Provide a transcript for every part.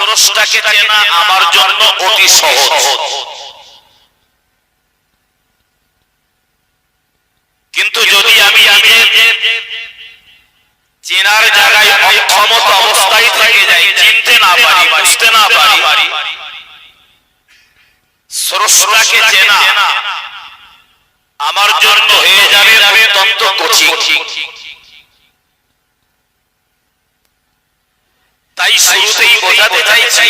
স্রষ্টাকে চেনা আমার জন্য অতি সহজ। কিন্তু যদি আমি নিজের চেনার জায়গায় অক্ষমতা অবস্থায় থেকে যাই, চিনতে না পারি, বুঝতে না পারি, স্রষ্টাকে চেনা আমার জন্য হয়ে যাবে অত্যন্ত কঠিন। তাই শুরুতেই বোঝাতে চাইছি,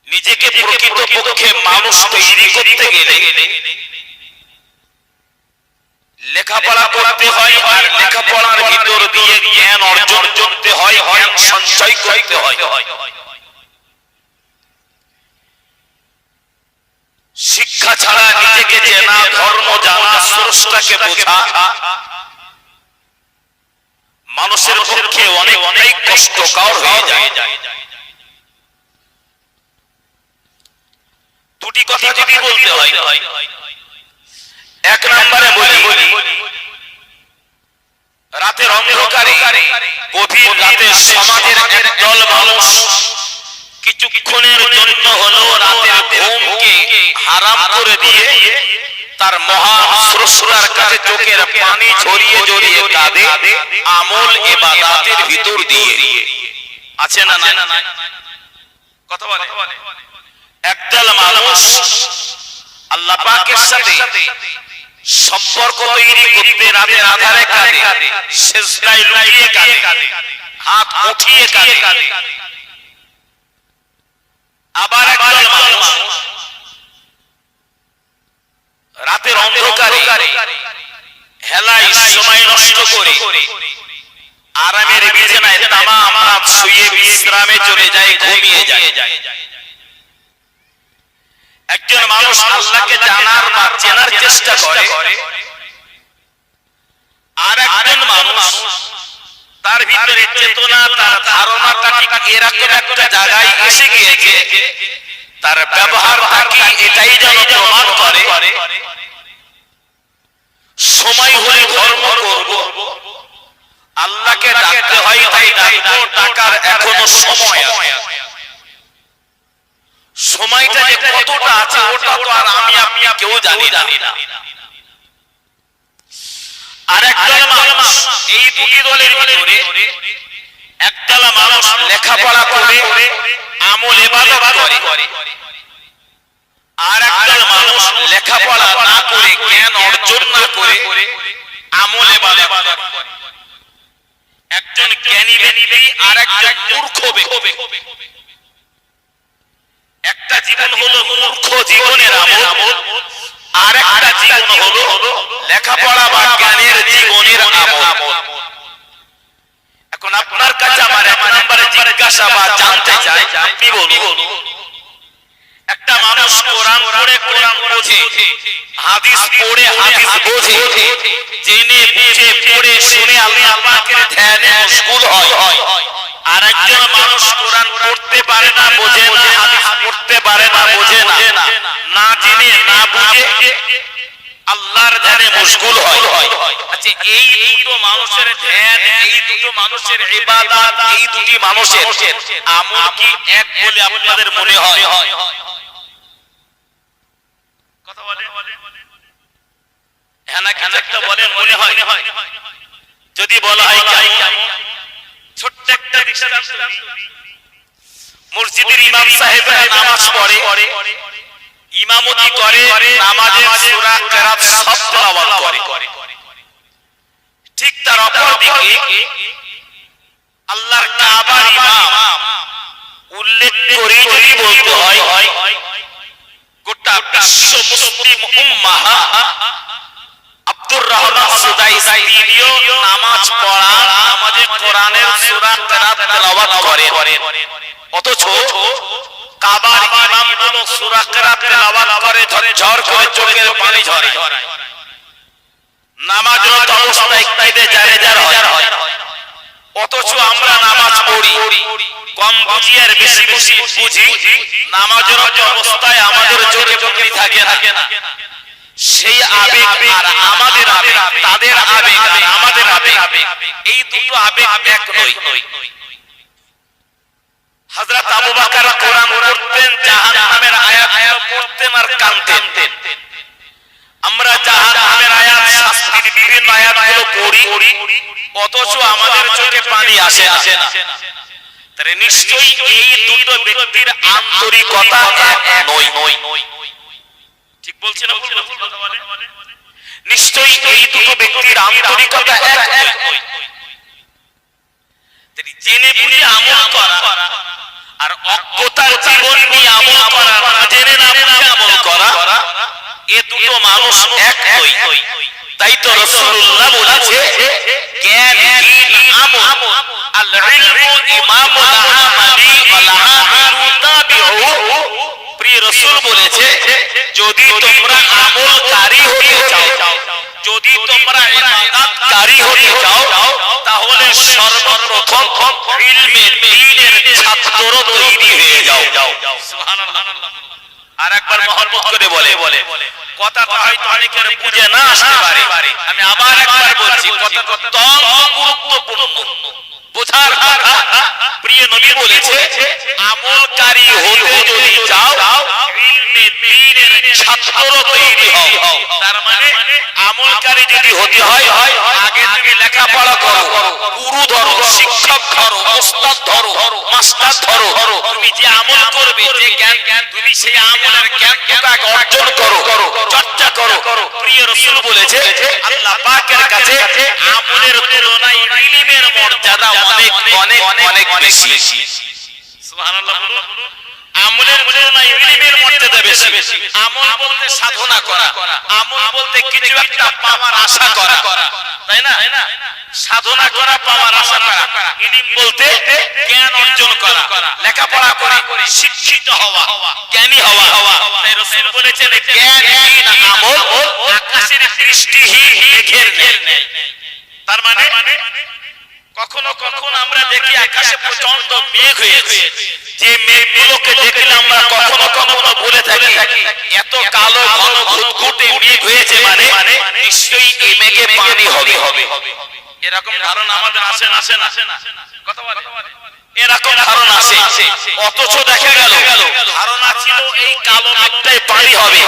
নিজেকে প্রকৃতপক্ষে মানুষ তৈরি করতে গেলে লেখাপড়া করতে হয়, আর লেখাপড়ার ভিতর দিয়ে জ্ঞান অর্জন করতে হয়, জ্ঞান সঞ্চয় করতে হয়। শিক্ষা ছাড়া নিজেকে চেনা, ধর্ম জানা, স্রষ্টাকে বোঝা মানুষের পক্ষে অনেকটাই কষ্টকর হয়ে যায়। দুটি কথা যদি বলতে হয়, এক নম্বরে বলি, রাতের অন্ধকারে, গভীর রাতে সমাজের একদল মানুষ কিছুক্ষণের জন্য হলো রাতের ঘুমকে হারাম করে দিয়ে তার মহান স্রষ্টার কাছে চোখের পানি ঝরিয়ে ঝরিয়ে কাঁদে আমল ইবাদতের ভিতর দিয়ে। আছে না না কথা বলে? একদল মানুষ আল্লাহ পাকের সাথে সম্পর্ক তৈরি করতে রাতের আধারে কাঁদে, সিজদায় লুটিয়ে কাঁদে, হাত উঠিয়ে কাঁদে। আবার একদল মানুষ রাতের অন্ধকারে হেলায় সময় নষ্ট করে আরামের বিছানায় তামাম রাত শুয়ে বিশ্রামে চলে যায়, ঘুমিয়ে যায়। একজন মানুষ আল্লাহকে জানার বা চেনার চেষ্টা করে, আর একজন মানুষ তার ভিতরে চেতনা, তার ধারণাটা ঠিক এরকম একটা জায়গায় এসে গিয়েছে, তার ব্যবহারটা কি এটাই যেন প্রমাণ করে সময় হলে ধর্ম করব, আল্লাহকে ডাকতে হয় তাই ডাকবো, ডাকার এখনো সময় আছে। সময়টা যে কতটা আছে ওটা তো আর আমি আপনি কেউ জানি না। আর একদল মানুষ, এই দুটি দলের ভিতরে একদল মানুষ লেখাপড়া করে আমল ইবাদত করে, আর একদল মানুষ লেখাপড়া না করে, জ্ঞান অর্জন না করে আমল ইবাদত করে। একজন জ্ঞানী ব্যক্তি আর একজন মূর্খ ব্যক্তি। একটা জীবন হলো মূর্খ জীবনের আমল, আর একটা জীবন হলো লেখাপড়া বা জ্ঞানের জীবনের আমল। এখন আপনার কাছে আমার এক নম্বরে জিজ্ঞাসা বা জানতে চাই, আপনি বলুন, একটা মানুষ কোরআন পড়ে কোরআন বোঝে, হাদিস পড়ে হাদিস বোঝে, জেনে বুঝে পড়ে শুনে আল্লাহ পাকের ধ্যানে মশগুল হয়, আর একজন মানুষ কোরআন পড়তে পারে না, বোঝে না, হাদিস পড়তে পারে না, বোঝে না, না জেনে না বুঝে আল্লাহর ধ্যানে মশগুল হয়। আচ্ছা, এই দুটো মানুষের ধ্যান, এই দুটো মানুষের ইবাদত, এই দুটি মানুষের আমল কি এক বলে আপনাদের মনে হয়? কথা বলে হ্যাঁ না কিছু একটা বলেন, মনে হয়? যদি বলা হয় ছোট্ট একটা দৃষ্টান্ত, মসজিদের ইমাম সাহেবরা নামাজ পড়ে, ইমামতি করে, নামাজের সূরা কেরাত সব তেলাওয়াত করে। ঠিক তার অপর দিকে আল্লাহর কাবার ইমাম উল্লেখ করে যদি বলতে হয়, গোটা বিশ্ব মুসলিম উম্মাহ আব্দুর রহমান সুদাইসি তিনিও নামাজ পড়া, নামাজে কোরআনের সূরা কেরাত তেলাওয়াত করেন, অথচ কাবার ইমামগুলো সূরা কেরাত তেলাওয়াত করে ঝরঝর করে চোখের পানি ঝরে, নামাজরত অবস্থায় কাঁদে জারেজার হয়। অথচ আমরা নামাজ পড়ি, কম বুঝি আর বেশি বেশি বুঝি, নামাজরত অবস্থায় আমাদের চোখে পানি থাকে না। সেই আবেগ আর আমাদের আবেগ, তাদের আবেগ আর আমাদের আবেগ, এই দুটো আবেগ এক নয়। হযরত আবু বকর কোরআন পড়তেন, জাহান্নামের আয়াত পড়তেন আর কাঁদতেন। আমরা জাহান্নামের আয়াত, শাস্তির বিভিন্ন আয়াতগুলো পড়ি, অথচ আমাদের চোখে পানি আসে না। তাহলে নিশ্চয়ই এই দুটো ব্যক্তির আন্তরিকতা এক নয়। ঠিক বলছি না? নিশ্চয়ই এই দুটো ব্যক্তির আন্তরিকতা এক নয়। জেনে বুঝে আমল করা আর অজ্ঞতার জীবন নিয়ে আমল করা, না জেনে না বুঝে আমল করা, এ দুটো মানুষ এক নয়। তাই তো রাসূলুল্লাহ বলেছে, জ্ঞান দ্বীন আমল, আল ইলমু ইমামুল আমালি ওয়াল আমিলু তাবিউ। প্রিয় রাসূল বলেছে, যদি তোমরা আমলকারী হতে চাও, যদি তোমরা ইবাদতকারী হতে চাও, তাহলে সর্বপ্রথম ইলমে দ্বীনের ছাত্র তৈরি হয়ে যাও। সুবহানাল্লাহ। আর একবার মহব্বত করে বলে, কথাটা হয়তো অনেকের বুঝে না আসতে পারে, আমি আবার একবার বলছি, কথাটা অত্যন্ত গুরুত্বপূর্ণ, বোঝার কথা। প্রিয় নবী বলেছে, আমলকারী হতে যদি চাও, ইলমে দ্বীনের ছাত্র তৈরি হও। তার মানে আমলকারী যদি হতে হয়, আগে তুমি লেখাপড়া করো, গুরু ধরো, শিক্ষক ধরো, ওস্তাদ ধরো, মাস্টার ধরো। তুমি যে আমল করবে, যে জ্ঞান, তুমি সেই আমলের জ্ঞানটাকে অর্জন করো, চর্চা করো। প্রিয় রাসূল বলেছে, আল্লাহ পাকের কাছে আমলের তুলনায় ইলমের মর্যাদা অনেক অনেক অনেক বেশি। সুবহানাল্লাহ। আমলের তুলনায় ইলমের মর্যাদা বেশি। আমল বলতে সাধনা করা, আমল বলতে কিছু একটা পাওয়ার আশা করা, তাই না? সাধনা করা, পাওয়ার আশা করা। ইলম বলতে জ্ঞান অর্জন করা, লেখাপড়া করে শিক্ষিত হওয়া, জ্ঞানী হওয়া। তাই রাসূল বলেছেন, জ্ঞানহীন আমল আকাশের বৃষ্টিহীন মেঘের ন্যায়। তার মানে কখনো কখনো আমরা দেখি আকাশে প্রচন্ড মেঘ হয়েছে, যে মেঘগুলোকে দেখলে আমরা কখনো কখনো বলে থাকি, এত কালো ঘন ঘুটঘুটে মেঘ হয়েছে, মানে নিশ্চয়ই এই মেঘে পানি হবে। এরকম ধারণা আমাদের আসে না? কথা বলে, এরকম ধারণা আসে। অথচ দেখা গেল ধারণা ছিল এই কালো মেঘটাই পানি হবে,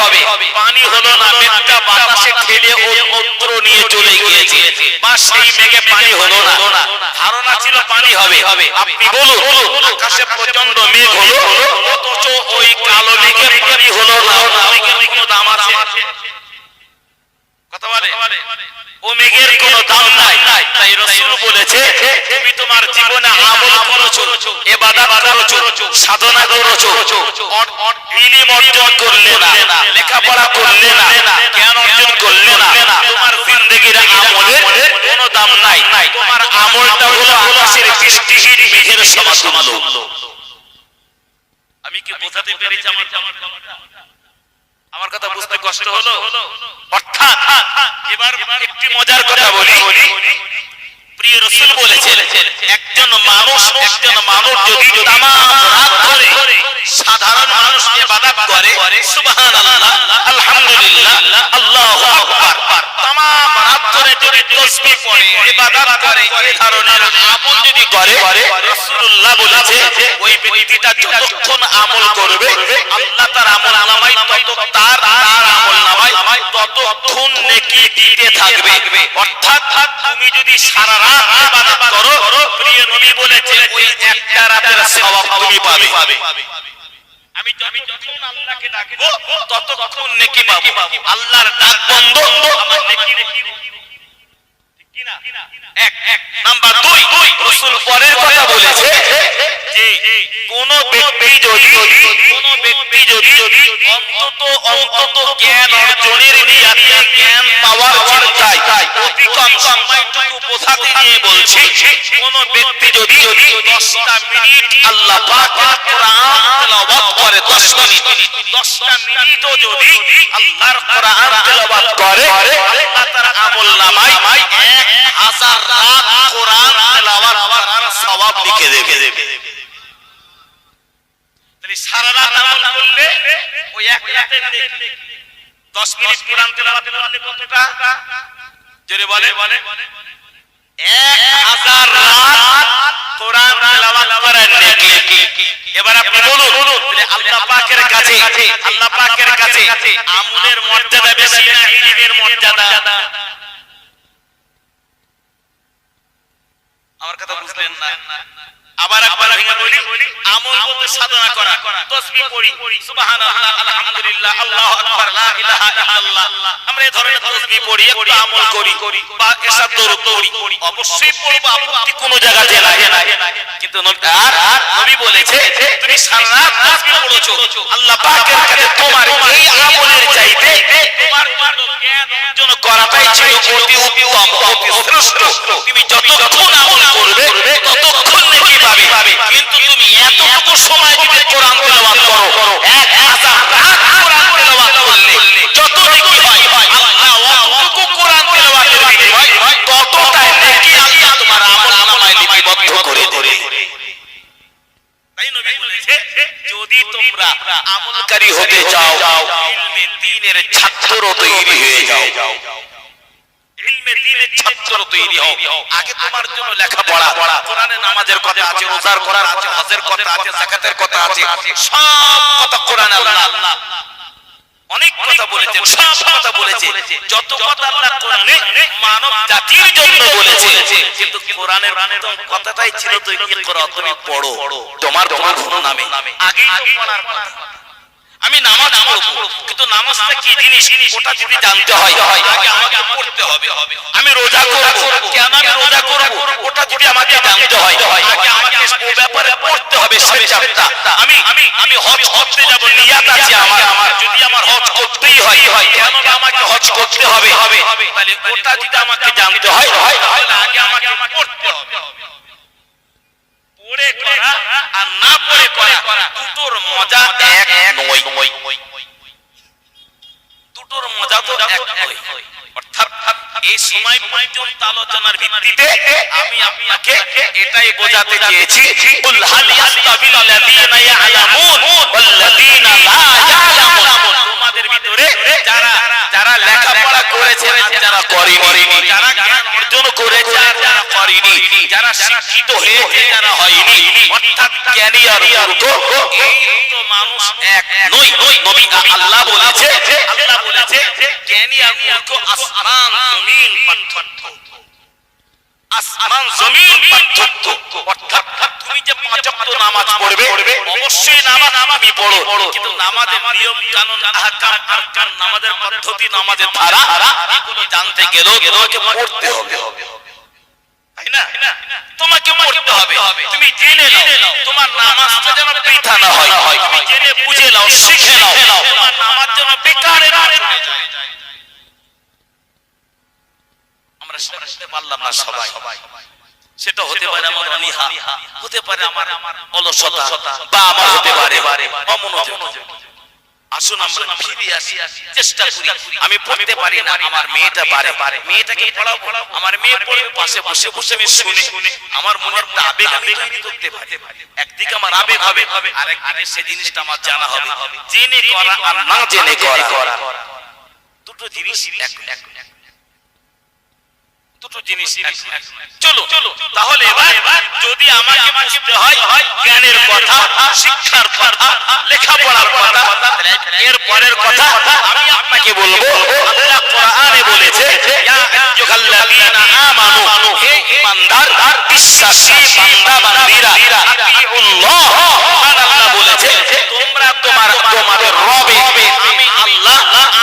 পানি হলো না, মেঘটা বাতাসে ঠেলে অন্যত্র নিয়ে চলে গিয়েছে, বা সেই মেঘে পানি হলো না। ধারণা ছিল পানি হবে। আপনি বলুন, আকাশে প্রচন্ড মেঘ হলো, অথচ ওই কালো মেঘে পানি হলো না, মেঘের কোনো দাম আছে? কথা বলে, ও মেঘের কোনো দাম নাই। তাই রাসূল বলেছে, তুমি তোমার জীবনে আমল করেছো, ইবাদত করেছো, সাধনা করেছো, ইলম অর্জন করলে না, লেখাপড়া করলে না, জ্ঞান অর্জন করলে না, তোমার জিন্দেগীর আমলের কোনো দাম নাই। তোমার আমলটা হলো আকাশের বৃষ্টিহীন মেঘের সমতুল্য। আমি কি বোঝাতে পেরেছি আমার কথা? বুঝতে কষ্ট হলো? অর্থাৎ এবার একটি মজার কথা বলি। প্রিয় রাসূল বলেছেন, একজন মানুষ যদি তামাম রাত ধরে সাধারণ মানুষ ইবাদত করে, সুবহানাল্লাহ, আলহামদুলিল্লাহ, আল্লাহু আকবার, তামাম রাত ধরে যদি তাসবিহ পড়ে, ইবাদত করে, এই ধরনের আমল যদি করে, রাসূলুল্লাহ বলেছে, ওই ব্যক্তিটা যতক্ষণ আমল করবে, আল্লাহ তার আমল নামায় তার আমল নামায় ততক্ষণ নেকি দিতে থাকবে। অর্থাৎ তুমি যদি সারা রাত ইবাদত করো, প্রিয় নবী বলেছেন, ওই একটা রাতের সওয়াব তুমি পাবে। আমি যতক্ষণ আল্লাহকে ডাকবো, ততক্ষণ নেকি পাবো। আল্লাহর ডাক বন্ধ, আমার নেকি ঠিক কি না? এক নাম্বার 2, রাসূল পরের কথা বলেছে যে কোন ব্যক্তি যদি অন্তত জ্ঞান অর্জনের নিয়তে, জ্ঞান পাওয়ার চিন্তায়, অতি কম সময়টুকু বোঝাতে নিয়ে বলছি, কোন ব্যক্তি যদি 10টা মিনিট আল্লাহ পাকের কোরআন তেলাওয়াত করে, 10টা মিনিটও যদি আল্লাহর কোরআন তেলাওয়াত করে, আল্লাহ তার আমল নামায় 1000 রাত কোরআন তেলাওয়াত করার সওয়াব লিখে দেবে। তাহলে সারা রাত আমল করলে ওই এক রাতের নেকি, 10 মিনিট কোরআন তেলাওয়াত করলে কত টাকা? জোরে বলে 1000 রাত কোরআন তেলাওয়াত করার নেকি। এবার আপনি বলুন আল্লাহ পাকের কাছে আমলের মর্যাদা বেশি না ইলমের মর্যাদা? আমার কথা বুঝলেন না? আবার একবার ভেঙে বলি, আমল বলতে সাধনা করা, তাসবিহ পড়ি, সুবহানাল্লাহ, আলহামদুলিল্লাহ, আল্লাহু আকবার, লা ইলাহা ইল্লাল্লাহ, আমরা এই ধরনের তাসবিহ পড়ি, একটু আমল করি বা এসব দরুদ পড়ি, অবশ্যই পড়ব, আপত্তি কোনো জায়গাতে নাই। কিন্তু নবী বলেছে তুমি সারা রাত তাসবিহ পড়ছো, আল্লাহ পাকের কাছে তোমার এই আমলের চাইতে তোমার জ্ঞান অর্জন করাটাই ছিল অতি উত্তম, অতি শ্রেষ্ঠ। তুমি যতক্ষণ আমল করবে ততক্ষণ নেকি পাবে। কিন্তু তুমি এতটুকু সময় যদি কোরআন তেলাওয়াত করো, 1000 রাত কোরআন তেলাওয়াত করলে যত নেকি হয়, আল্লাহ অতটুকু কোরআন তেলাওয়াতের বিনিময়ে ততটাই নেকি আল্লাহ তোমার আমলনামায় লিপিবদ্ধ করে দেবে। তাই নবী বলেছে যদি তোমরা আমলকারী হতে চাও, ইলমে দ্বীনের ছাত্র তৈরি হয়ে যাও, ইলমে দ্বীনের ছাত্র তৈরি হও। আগে তোমার জন্য লেখাপড়া, কোরআনে নামাজের কথা আছে, রোজার করার আছে, হজের কথা আছে, যাকাতের কথা আছে, সব কথা কোরআনে আল্লাহ অনেক কথা বলেছেন, সব কথা বলেছে। যত কথা আল্লাহ কোরআনে মানব জাতির জন্য বলেছে, কিন্তু কোরআনের প্রথম কথাটাই ছিল তো ইকরা, তুমি পড়ো, তোমার নামে। আগেই তো পড়ার কথা। আমি নামাজ পড়ব, কিন্তু নামাজটা কি জিনিস ওটা যদি জানতে হয় আগে আমাকে পড়তে হবে। আমি রোজা করব, কেন আমি রোজা করব ওটা যদি আমাকে জানতে হয় আগে আমাকে ওই ব্যাপারে পড়তে হবে সবটা। আমি হজ করতে যাব, নিয়ত আছে আমার, যদি আমার হজ করতেই হয় কেন আমাকে হজ করতে হবে, তাহলে ওটা যদি আমাকে জানতে হয় তাহলে আগে আমাকে পড়তে হবে। পড়ে করা আর না পড়ে করা দুটোর মজা এক নয়, দুটোর মজা তো এক নয়। অর্থাৎ এই সময় পর্যন্ত আলোচনার ভিত্তিতে আমি আপনাকে এটাই বোঝাতে চেয়েছি, কুল হাল ইয়াস্তাবিল লাযীনা ইয়ালামুন ওয়াল লাযীনা লা ইয়ালামুন। তোমাদের ভিতরে যারা লেখাপড়া করেছে আর যারা করেনি, যারা জ্ঞান অর্জন করেছে আর যারা করেনি, যারা শিক্ষিত হয়েছে যারা হয়নি, অর্থাৎ জ্ঞানী আর মূর্খ, এই তো মানুষ এক নয়। নবী আল্লাহ বলেছে জ্ঞানী আর মূর্খ আসমান জমিন পার্থক্য, আসমান জমিন পার্থক্য। অর্থাৎ তুমি যে 5 ওয়াক্ত নামাজ পড়বে, অবশ্যই নামাজ আমি পড়ো, কিন্তু নামাজের নিয়ম কানুন আহকাম আরকান, নামাজের পদ্ধতি, নামাজের ধারা এগুলো জানতে গেলেও তোমাকে পড়তে হবে, তাই না? তোমাকে পড়তে হবে। তুমি জেনে নাও তোমার নামাজটা যেন বৃথা না হয়, তুমি জেনে বুঝে নাও, শিখে নাও, তোমার নামাজ যেন বেকারে না চলে যায়। আমরা শিখতে পারলাম না সবাই, সেটা হতে পারে আমার অনীহা, হতে পারে আমার অলসতা, বা আমার হতে পারে অমনোযোগ। আসুন আমরা ফিরে আসি, চেষ্টা করি। আমি পড়তে পারি না, আমার মেয়েটা পারে, মেয়েটাকে পড়াবো। আমার মেয়ে পড়বে, পাশে বসে বসে আমি শুনে আমার মনের আবেগ আমি তৈরি করতে পারি। একদিকে আমার আবেগ হবে, আরেকদিকে সেই জিনিসটা আমার জানা হবে। জেনে করা আর না জেনে করা দুটো জিনিস এক, দুটো জিনিস। চলো তাহলে এবার যদি আমাকে বুঝতে হয় জ্ঞানের কথা, শিক্ষার কথা, লেখাপড়ার কথা, এর পরের কথা আমি আপনাকে বলবো। আল্লাহ কোরআনে বলেছে ইয়া আইয়ুহাল্লাযীনা আমানু, হে ঈমানদার বিশ্বাসী বান্দা বান্দীরা, আতিউল্লাহ, আল্লাহ বলেছে তোমরা তোমাদের রবে আমি আল্লাহ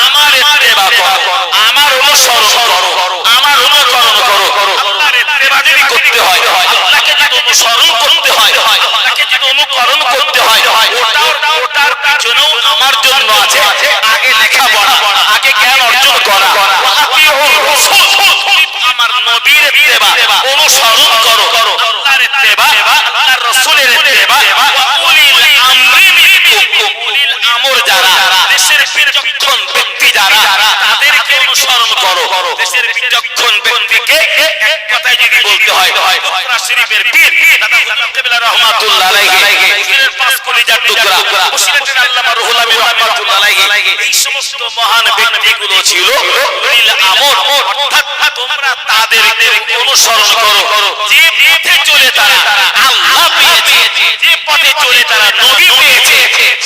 আমার ইত্তেবা করো, আমার অনুসরণ করো, আমার অনুকরণ করো। আল্লাহর ইত্তেবা যদি করতে হয়, আল্লাহকে যদি অনুসরণ করতে হয়, আল্লাহকে যদি অনুকরণ করতে হয়, ওটার পিছনেও আমার জন্য আছে আগে লেখাপড়া, আগে জ্ঞান অর্জন করা। আমার নবীর ইত্তেবা অনুসরণ করো, আল্লাহর ইত্তেবা, আল্লাহর রাসূলের ইত্তেবা, উলিল আমরি মিনকুম, উলিল আমর যারা, দেশের বিচক্ষণ ব্যক্তি যারা, তাদেরকে অনুসরণ করো। দেশের বিচক্ষণ ব্যক্তিকে এক কথায় যদি বলতে হয়, বুখরা শরীফের পীর দাদা হুজুর কিবলা রাহমাতুল্লাহ আলাইহি, মুসলিমের 5 কলিজার টুকরা, মুসলিমের আল্লামা রুহুল আমিন রাহমাতুল্লাহ আলাইহি, এই সমস্ত মহান ব্যক্তিগুলো ছিল উলিল আমর, অর্থাৎ তোমরা তাদের অনুসরণ করো যে পথে চলে তারা আল্লাহ পেয়েছে, যে পথে চলে তারা নবী পেয়েছে,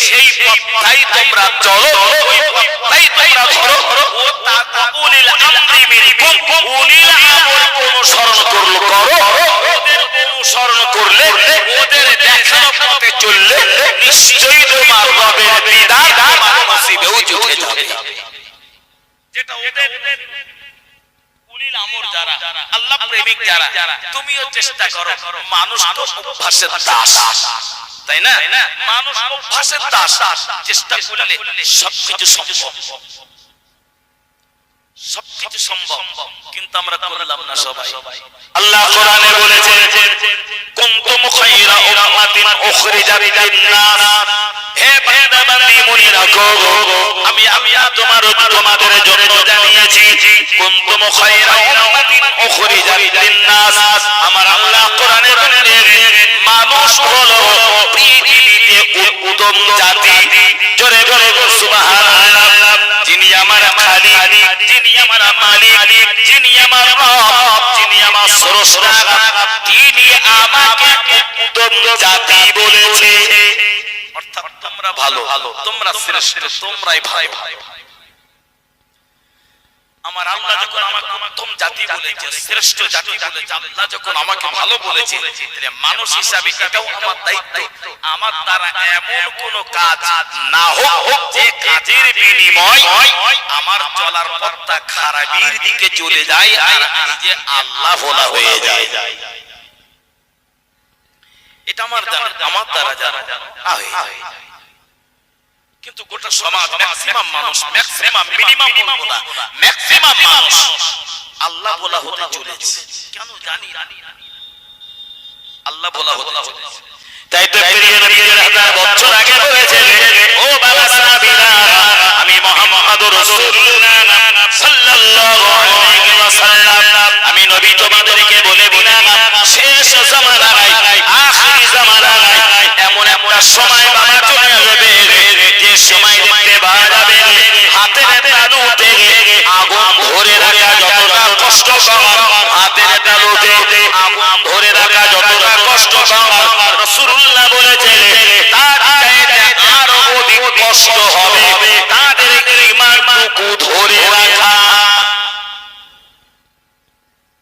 সেই পথটাই তোমরা চলো, ওই পথটাই তোমরা ধরো। ও উলিল আমরি মিনকুম, উলিল আমর অনুসরণ করো। ওদের অনুসরণ করলে, ওদের দেখানো পথে চললে নিশ্চয়ই তোমার রবের বিধান তোমার নসিবেও জুটে যাবে। যেটা ওদের উলিল আমর যারা, আল্লাহ প্রেমিক যারা, তুমিও চেষ্টা করো। মানুষ তো অভ্যাসের দাস, তাই না? মানুষ অভ্যাসের দাস, চেষ্টা করলে সবকিছু সম্ভব, সবকিছু সম্ভব, কিন্তু আমরা করলাম না সবাই। আল্লাহ কোরআনে বলেছে কুনতুম খায়রা উম্মাতিন উখরিজাত লিন-নাস, হে বান্দা বান্দী মনে রাখো আমি তোমাদের জন্য জানিয়েছি কুনতুম খায়রা উম্মাতিন উখরিজাত লিন-নাস। আমার আল্লাহ কোরআনে বলেন মানুষ হলো পৃথিবীতে উত্তম জাতি। জোরে জোরে সুবহানাল্লাহ। যিনি আমার খালিক, যিনি আমার মালিক, যিনি আমার রব, যিনি আমার স্রষ্টা, তিনি আমাকে উত্তম জাতি বলেছে। অর্থাৎ তোমরা ভালো, তোমরা শ্রেষ্ঠ, তোমরাই ভালো। আমার আল্লাহ যখন আমাকে উত্তম জাতি বলেছে, শ্রেষ্ঠ জাতি বলেছে, আল্লাহ যখন আমাকে ভালো বলেছে, তাহলে মানুষ হিসাবে এটাও আমার দায়িত্ব, আমার দ্বারা এমন কোন কাজ না হোক যে কাজের বিনিময় আমার চলার পথটা খারাপির দিকে চলে যায় আর আমি যে আল্লাহ ভোলা হয়ে যায়। এটা আমার দ্বারা জানা কিন্তু গোটা সমাজ, ম্যাক্সিমাম মানুষ, ম্যাক্সিমাম, মিনিমাম বলবো না, ম্যাক্সিমাম মানুষ আল্লাহ বলা হতে চলেছে। কেন জানি আল্লাহ বলা হতে চলেছে। তাই তো প্রিয় নবীর হাজার বছর আগে বলেছেন, ও বাবা সাহাবীরা, আমি মুহাম্মদুর রাসূলুল্লাহ সাল্লাল্লাহু আলাইহি ওয়াসাল্লাম, আমি নবী তোমাদেরকে বলে দিলাম শেষ জামানায়, আখিরি জামানায় এমন একটা সময় বাবা চলে আসবে, যে সময় দেখতে পাওয়া যাবে হাতের তালুতে আগুন ধরে রাখা যতটা কষ্টকর, হাতের তালুতে আগুন ধরে রাখা যতটা কষ্টকর, রাসূলুল্লাহ বলেছেন তার চাইতে আরো অধিক কষ্ট হবে তাদের ঈমানটুকু ধরে রাখা।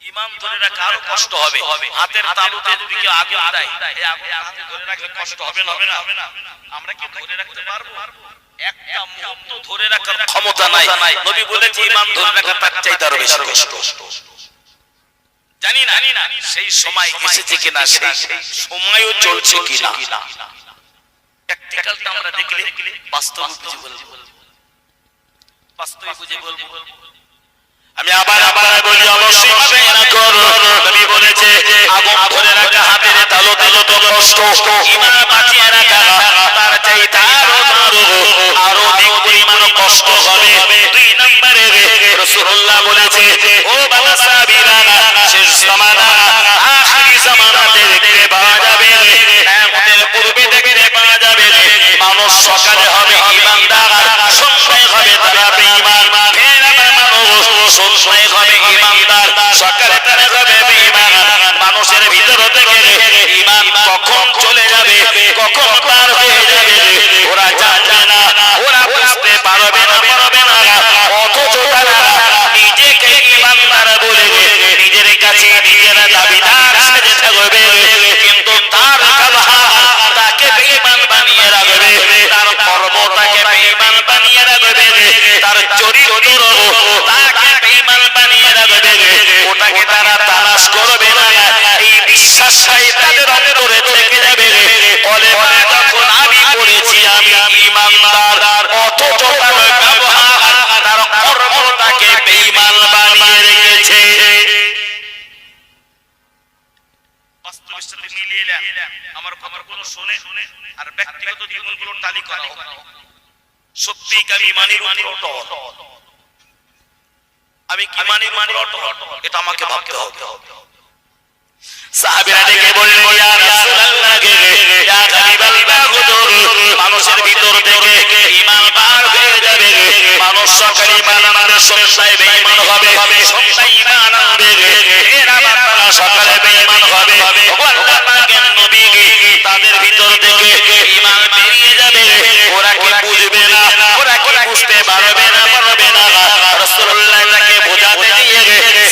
ঈমান ধরে রাখা আরো কষ্ট হবে। হাতের তালুতে যদি কেউ আগুন দেয়, এই আগুন হাতে ধরে রাখলে কষ্ট হবে না? আমরা কি ধরে রাখতে পারবো? একটা মুহূর্ত ধরে রাখার ক্ষমতা নাই। নবী বলেছেন ঈমান ধরে রাখা তার চাইতে আরো বেশি কষ্ট। জানি না সেই সময় এসেছে কিনা, সেই সময়ও চলছে কিনা। প্র্যাকটিক্যালটা আমরা দেখলে বাস্তব বুঝে বলবো। আমি আবার বলি, অবশ্যই হবে না করো। নবী বলেছে আগুন ধরে রাখা হাতের তালুতে যত কষ্ট, ঈমান বাঁচিয়ে রাখা তার চাইতে আরো অধিক পরিমাণ কষ্ট হবে। দুই নম্বরে রাসূলুল্লাহ বলেছে, ও বাবা সাহাবীরা, শেষ জামানা, আখিরি জামানাতে দেখতে পাওয়া যাবে, কিয়ামতের পূর্বে দেখতে পাওয়া যাবে মানুষ সকালে হবে ঈমানদার, সন্ধ্যায় হবে তারা বেঈমান। সন্ধ্যায় হবে ঈমানদার, সকালে তারা হবে বেঈমান। মানুষের ভিতর থেকে ঈমান কখন চলে যাবে, কখন পার হয়ে যাবে ওরা জানবে না, ওরা বুঝতে পারবে না। অথচ তারা নিজেকে ঈমানদার বলে নিজের কাছে নিজেরা দাবিদার সাজে থাকবে, কিন্তু তার ব্যবহার তাকে বেঈমান বানিয়ে রাখবে, তার কর্ম তাকে বেঈমান বানিয়ে রাখবে, তার চরিত্র তাকে বেঈমান বানিয়ে রাখবে। ওটাকে তারা তালাশ করবে না, এই বিশ্বাসটাই তাদের অন্তরে থেকে যাবে। বলে যখন আমি বলেছি আমি ঈমানদার, অথচ তার ব্যবহার, তার কর্ম তাকে বেঈমান বানিয়ে রেখেছে। বাস্তবের সাথে মিলিয়ে আমার কথাগুলো শুনে আর ব্যক্তিগত জীবনগুলো টালি করা হোক। সত্যি কি আমি ঈমানের উপর অটল? আমি কি ঈমানের উপর অটল? এটা আমাকে ভাবতে হবে। সাহাবীরা ডেকে বললেন, ইয়া রাসূলুল্লাহ, ইয়া হাবিবাল্লাহ, হুজুর, মানুষের ভিতর থেকে ঈমান পার হয়ে যাবে, সন্ধ্যায় বেঈমান হবে, সন্ধ্যায় ঈমান আনবে, এরা বাবা সকালে বেঈমান হবে। আল্লাহ পাকের নবী তাদের ভিতর থেকে ঈমান বেরিয়ে যাবে, ওরা কি বুঝবে না, ওরা কি বুঝতে পারবে না, রাসূলুল্লাহ তাকে বোঝাতে গিয়ে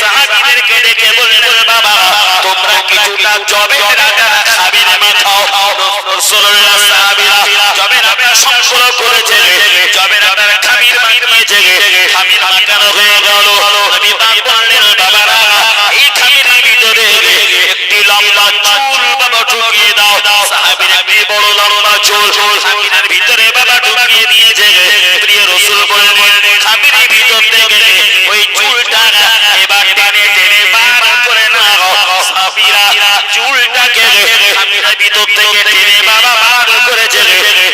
সাহাবীদেরকে ডেকে বললেন, বাবা তোমরা কিছুটা জবের আটা খাবির মাখাও। রাসূলুল্লাহ সাহাবীরা জবের আটা সংগ্রহ করেছে, জবের আটার খামির বানিয়েছে, খামির মাখানো হয়ে গেল। নবী পাক বললেন, বাবারা এই খামির ভিতরে একটি লম্বা চুল বাবা ঢুকিয়ে দাও। সাহাবীরা কি বড় লম্বা চুল খামিরের ভিতরে বাবা ঢুকিয়ে দিয়েছে। প্রিয় রাসূল বললেন, খামির ভিতর থেকে ওই চুলটা এবার টেনে টেনে বার করে নাও। সাহাবীরা চুলটাকে খামিরের ভিতর থেকে টেনে বাবা বার করেছে,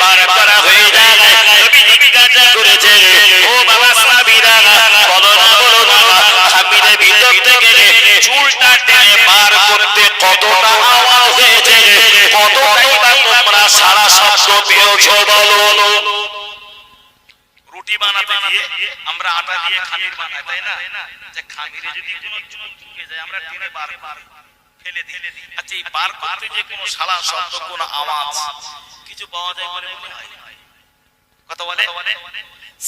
বার করা হয়ে যায়। নবী জিজ্ঞাসা করেছে, ও বাবা সাহাবীরা বলো না খামিরের ভিতর থেকে চুলটা টেনে বার করতে কতটা আওয়াজ হয়েছে, কতটাই বা তোমরা সারা শব্দ পেয়েছো বলো। রুটি বানাতে গিয়ে আমরা আটা দিয়ে খামির বানাই, তাই না? যে খামিরে যদি কোনো চুল ঢুকে যায় আমরা টেনে বার ফেলে দিই। আচ্ছা এই বার করতে যে কোনো সারা শব্দ কোনো আওয়াজ কিছু পাওয়া যায় বলে মনে হয়? কথা বলে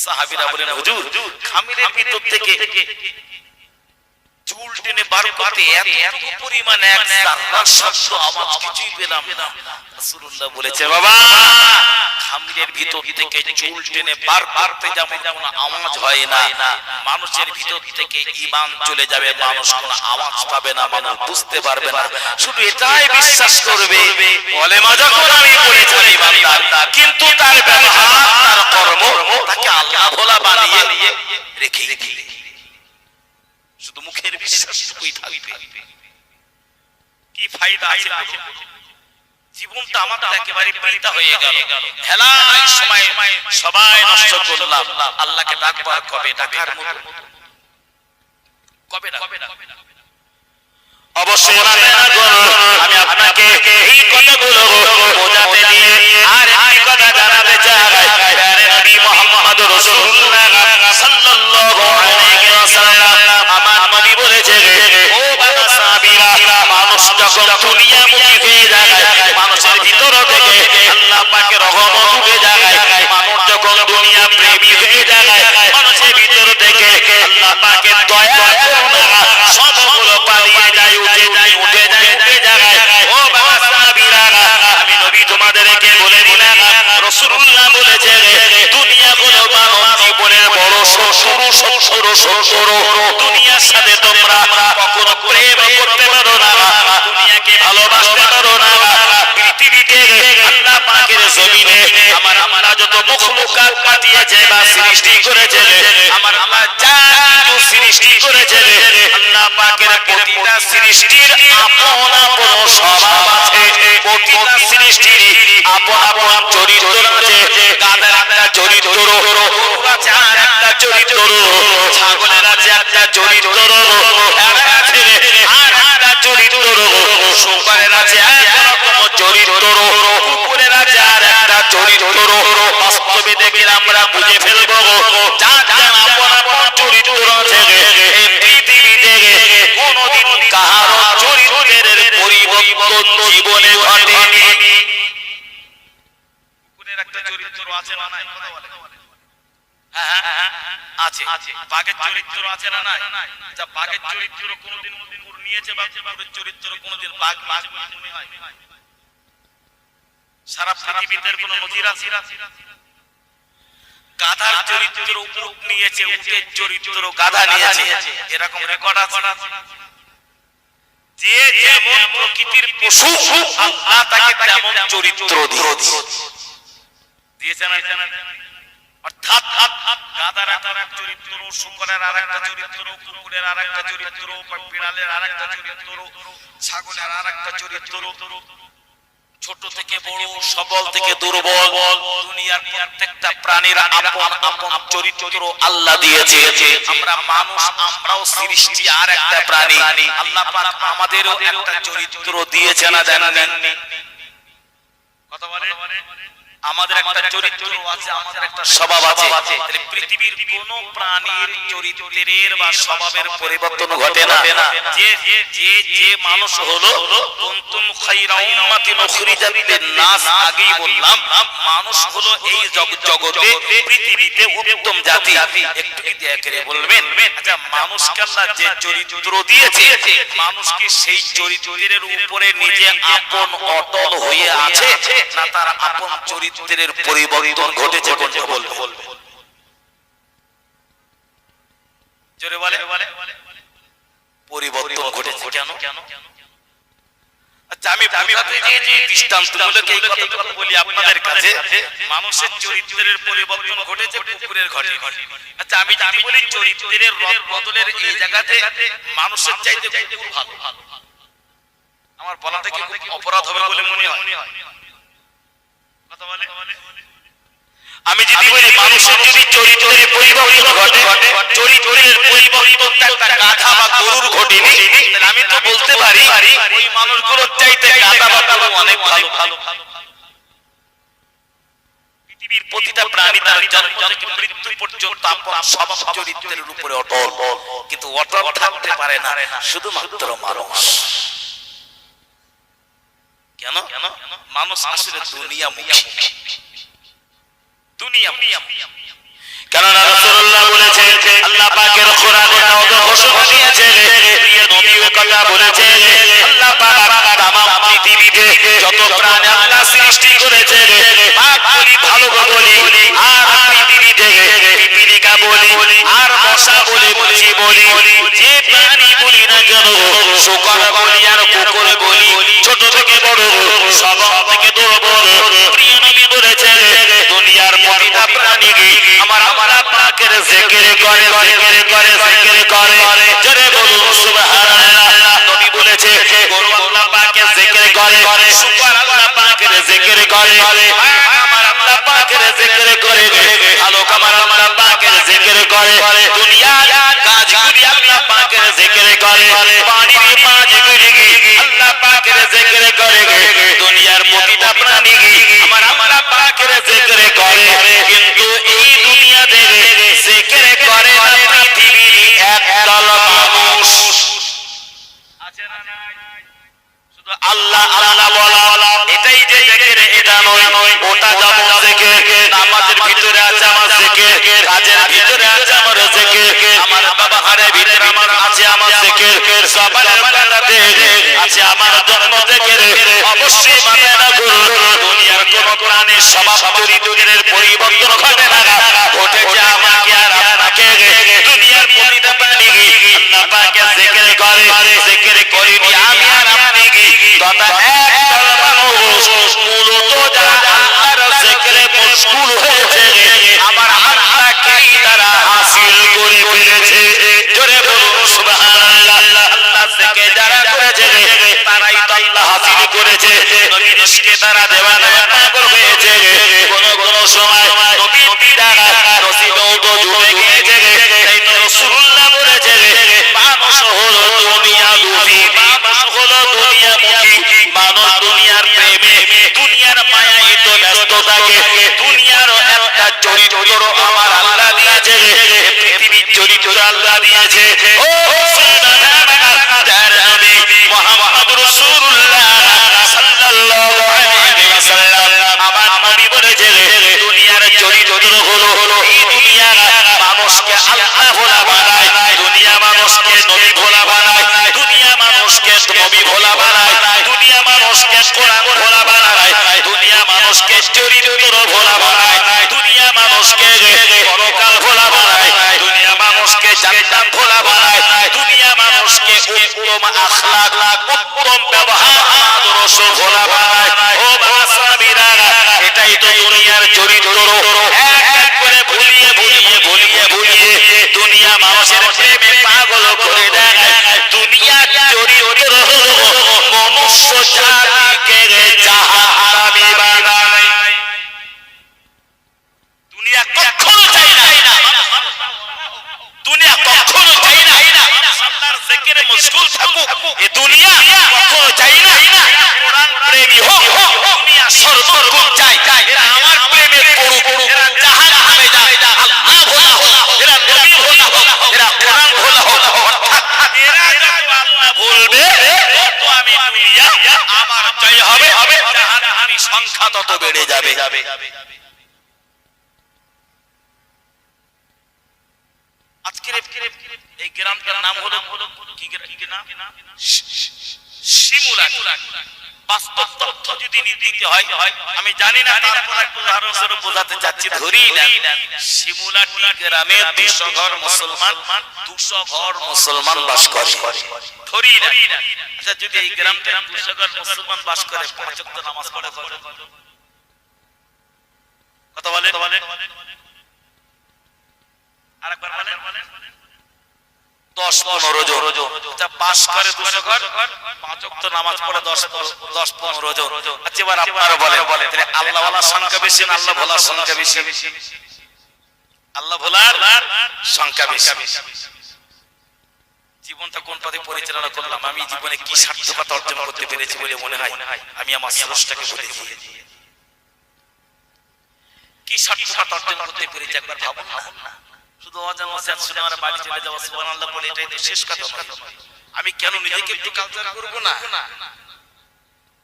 সাহাবীরা বলেন, হুজুর খামিরের ভিতর থেকে চুল টেনে বার করতে এত পরিমাণে এক সারা শব্দ আওয়াজ কিছুই পেলাম না। রাসূলুল্লাহ বলেছে, বাবা খামিরের ভিতর থেকে চুল টেনে বার করতে যেমন কোনো আওয়াজ হয় না, মানুষের ভিতর থেকে ঈমান চলে যাবে, মানুষ কোনো আওয়াজ পাবে না, মানুষ বুঝতে পারবে না, শুধু এটাই বিশ্বাস করবে কলেমা যখন আমি পড়েছি ইমানদার, কিন্তু তার ব্যবহার তার কর্ম তাকে আল্লাহ ভোলা বানিয়ে রেখে দিলে। শুধু মুখের বিশ্বাসটুকুই থাকবে, কি ফায়দা আছে? জীবনটা আমাদের একেবারে বৃথা হয়ে গেল, হেলায় সময় সবাই নষ্ট করলাম। আল্লাহকে ডাকবার কবে, ডাকার মতো কবে অবশ্যই আমি আপনাকে এই কথাগুলো বোঝাতে দিয়ে আর একটি কথা জানাতে চাই। নবী মুহাম্মদ রাসূলুল্লাহ সাল্লাল্লাহু আলাইহি ওয়াসাল্লাম আমার নবী বলেছে, ও বাবা সাহাবীরা মানুষ যখন দুনিয়ামুখী হয়ে যায়, মানুষের ভিতর থেকে আল্লাহ পাকের রহমত উঠে যায়, মানুষ যখন দুনিয়া প্রেমী হয়ে যায়, মানুষের ভিতর থেকে আল্লাহ পাকের দয়া করুণা সবগুলো পালিয়ে যায়, উঠে যায়। ও বাবা সাহাবীরা আমি নবী তোমাদেরকে বলে দিলাম, রাসূলুল্লাহ বলেছে দুনিয়া হলো মানব জীবনের বড় শত্রু। দুনিয়ার সাথে তোমরা কখনো প্রেম করতে পারো না, দুনিয়াকে ভালোবাসতে পারো না। পৃথিবীতে আল্লাহ পাকের জমিনে আমার আমরা যত মখলুকাত পাঠিয়েছে বা সৃষ্টি করেছে, আমার আল্লাহ যা কিছু সৃষ্টি করেছে, আল্লাহ পাকের প্রতিটা সৃষ্টির আপন আপন স্বভাব আছে, প্রতিটা সৃষ্টির আপন আপন চরিত্র আছে। গাধার একটা চরিত্র, গরুর আছে আর একটা চরিত্র, ছাগলের আছে একটা চরিত্র, ভেড়ার আছে আর একটা চরিত্র, শুকরের আছে একরকম চরিত্র, কুকুরের আছে আর একটা চরিত্র। বাস্তবে দেখে আমরা বুঝে ফেলবো যার যার আপন আপন চরিত্র আছে। এই পৃথিবীতে কোনদিন কাহারো চরিত্রের পরিবর্তন জীবনে ঘটেনি। কুকুরের একটা চরিত্র আছে না নাই? কথা বলে আছে। বাঘের চরিত্র আছে না নাই? যা বাঘের চরিত্র কোনদিন কুকুর নিয়েছে বা কুকুরের চরিত্র কোনদিন বাঘ মনে হয়? সারা পৃথিবীতে কোন নজির আছে? গাধার চরিত্র উট নিয়েছে, উটের চরিত্র গাধা নিয়েছে, এরকম রেকর্ড আছে। যে যেমন প্রকৃতির পশু আল্লাহ তাকে তেমন চরিত্র দিয়েছে না? অর্থাৎ গাধার একটা চরিত্র, শুকরের আরেকটা চরিত্র, কুকুরের আরেকটা চরিত্র, বিড়ালের আরেকটা চরিত্র, ছাগলের আরেকটা চরিত্র। ছোট থেকে বড়, সবল থেকে দুর্বল, দুনিয়ার প্রত্যেকটা প্রাণীর আপন আপন চরিত্র আল্লাহ দিয়েছে। আমরা মানুষ, আমরাও সৃষ্টি আর একটা প্রাণী। আল্লাহ পাক আমাদেরও একটা চরিত্র দিয়েছে না জানেন? কথা বলে আমাদের একটা চরিত্র আছে, আমাদের একটা স্বভাব আছে। তাহলে পৃথিবীর কোন প্রাণীর চরিত্রের বা স্বভাবের পরিবর্তন ঘটে না। যে যে যে মানুষ হলো কুনতুম খায়রা উম্মাতিন উখরিজাত লিন-নাস, আগেই বললাম মানুষ হলো এই জগতে পৃথিবীতে উত্তম জাতি। একটু কি দয়া করে বলবেন, আচ্ছা মানুষকে আল্লাহ যে চরিত্র দিয়েছে, মানুষ কি সেই চরিত্রের উপরে নিজে আপন অটল হয়ে আছে, না তার আপন চরিত্রের পরিবর্তন ঘটেছে? কোনটা বলবেন? জোরে বলে। পরিবর্তন ঘটেছে কেন? আচ্ছা আমি বোঝাতে চেয়েছি দৃষ্টান্তমূলক এই কথাটা বলি আপনাদের কাছে। মানুষের চরিত্রের পরিবর্তন ঘটেছে, কুকুরের ঘটে। আচ্ছা আমি যদি বলি চরিত্রের রদ বদলের এই জায়গাতে মানুষের চাইতে কুকুর ভালো, আমার বলাতে কি অপরাধ হবে বলে মনে হয়? কথা বলে। আমি যদি বলি মানুষের যদি চরিত্রের পরিবর্তন ঘটে, চরিত্রের পরিবর্তনটা একটা গাধা বা গরুর ঘটেনি, তাহলে আমি তো বলতে পারি ওই মানুষগুলোর চাইতে গাধা বা গরু অনেক ভালো। পৃথিবীর প্রতিটা প্রাণী তার জন্ম থেকে মৃত্যু পর্যন্ত আপন স্বভাব চরিত্রের উপরে অটল, কিন্তু অটল থাকতে পারে না শুধুমাত্র মানুষ। কেন? মানুষ আসলে দুনিয়ামুখী। কেননা রাসূলুল্লাহ বলেছেন, আল্লাহ পাকের কোরআনে ঘোষণা দিয়েছে, প্রিয় নবী কথা বলেছে, আল্লাহ পাক তামাম পৃথিবীতে যত প্রাণী আল্লাহ সৃষ্টি করেছে, পাক বলি ভালো বলি, আর পৃথিবীতে পিপীলিকা বলি, আর মশা বলি, মুচি বলি, যে প্রাণী বলি না কেন, শুকর বলি আর কুকুর বলি, ছোট থেকে বড় সব থেকে দুর্বল, প্রিয় নবী বলেছেন দুনিয়ার প্রতিটা প্রাণী আমার আল্লাহ পাকের জিকির করে, জিকির করে, জিকির করে। জোরে বলুন সুবহানাল্লাহ। নবী বলেছে গরু আল্লাহ পাকের জিকির করে, শুকর আল্লাহ পাকের জিকির করে, আমার আল্লাহ পাকের জিকির করে, আলোক আমার আল্লাহ পাকের জিকির করে, দুনিয়ার কাজগুলি আল্লাহ পাকের জিকির করে, পানির মাছগুলি আল্লাহ পাকের জিকির করে, দুনিয়ার প্রতিটা প্রাণী আমার আল্লাহ পাকের জিকির করে। কিন্তু এই দুনিয়াতে জিকির করে না পৃথিবীর একদল মানুষ আছে না নাই? শুধু আল্লাহ আল্লাহ বলা, এটাই যে জিকির, এটা নয়। ওটা যেমন জিকির, নামাজের ভিতরে আছে আমার জিকির, কাজের ভিতরে আছে আমার জিকির, আমার ব্যবহারের ভিতরে আমার আছে আমার জিকির, সবার বেলাতে আছে আমার জন্ম জিকির। অবশ্যই মানে রাখুন দুনিয়ার কোন প্রাণীর স্বভাব চরিত্রের পরিবর্তন ঘটে না, ঘটেছে আমাকে আর আপনাকে। দুনিয়ার প্রতিটা প্রাণী আল্লাহ পাকের জিকির করে, জিকির করিনি আমি আর আপনি তথা একদল মানুষ মূলত যারা আল্লাহর জিকিরে মশগুল হয়েছে, আমার আল্লাহকেই তারা হাসিল করে ফেলেছে। জোরে বলুন সুবহানাল্লাহ। আল্লাহ জিকির যারা করেছে তারাই তো আল্লাহ হাসিল করেছে। নবীর ইশকে তারা দেওয়ানা পাগল হয়েছে। কোন কোন সময় নবীর পিতারা রসিদও তো জুড়ে গিয়েছে। তাই তো রাসূলুল্লাহ বলেছে মানুষ হলো দুনিয়া লুভি, মানুষ হলো দুনিয়ামুখী, মানুষ দুনিয়ার প্রেমে, দুনিয়ার মায়ায় তো ব্যস্ত থাকে। দুনিয়ার একটা চরিত্র আমার আল্লাহ দিয়েছে, পৃথিবীর চরিত্র আল্লাহ দিয়েছে। ও যার নবী মুহাম্মদ রাসূলুল্লাহ সাল্লাল্লাহু আলাইহি ওয়াসাল্লাম আমার নবী বলেছে দুনিয়ার চরিত্র হলো এই দুনিয়া মানুষকে আল্লাহ ভোলা বানায়, দুনিয়া মানুষকে নবী ভোলা বানায়, দুনিয়া মানুষকে নবী ভোলা বানায়, দুনিয়া মানুষকে কোরআন ভোলা বানায়, দুনিয়া মানুষকে চরিত্র ভোলা বানায়, দুনিয়া মানুষকে পরকাল ভোলা বানায়, দুনিয়া মানুষকে জান্নাত ভোলা বানায়, দুনিয়া মানুষকে উত্তম আখলাক, উত্তম ব্যবহার আদর্শ ভোলা বানায়। ও বাসাবিরা, এটাই তো দুনিয়ার চরিত্র। এক এক করে ভুলিয়ে ভুলিয়ে ভুলিয়ে ভুলিয়ে দুনিয়া মানুষের প্রেমে পাগল করে দেয়। দুনিয়ার চরিত্র হলো মনুষ্য জাতিকে জাহান্নামী বানায়। দুনিয়া কখনো চাই না, দুনিয়া কখনো চাই না আল্লাহর জিকিরে মশগুল থাকুক। এই দুনিয়া কখনো চাই না কোরআন মতো বেড়ে যাবে। আজকের এই গ্রামটার নাম হলো কি নাম? শিমুলা। বাস্তব তথ্য যদি দিতে হয় আমি জানি না, তারপর একটু উদাহরণ বোঝাতে চাচ্ছি। ধরি না শিমুলাটি গ্রামে 200 ঘর মুসলমান বাস করে। ধরি না, আচ্ছা যদি এই গ্রামটা 200 ঘর মুসলমান বাস করে, 5 ওয়াক্ত নামাজ পড়ে কথা বলে আরেকবার বলেন 10-15 জন। আচ্ছা বাস করে 200 ঘর, 5 ওয়াক্ত নামাজ পড়ে 10-15 জন। আচ্ছা এবার আপনারা বলেন তাহলে আল্লাহ ওয়ালার সংখ্যা বেশি না আল্লাহ ভোলার সংখ্যা বেশি? আল্লাহ ভোলার সংখ্যা বেশি। জীবনটা কোন পথে পরিচালনা করলাম, আমি জীবনে কি সার্থকতা অর্জন করতে পেরেছি বলে মনে হয় আমি আমার স্রষ্টাকে ভুলে গিয়ে কি সার্থকতা অর্জন করতে পেরেছি একবার ভাবুন না। শুধু আজান ওয়াজিব শুনে আমরা বাড়ি চলে যাব সুবহানাল্লাহ বলে এটাই তো শেষ কথা নয়। আমি কেন নিজেকে একটু কালচার করব না?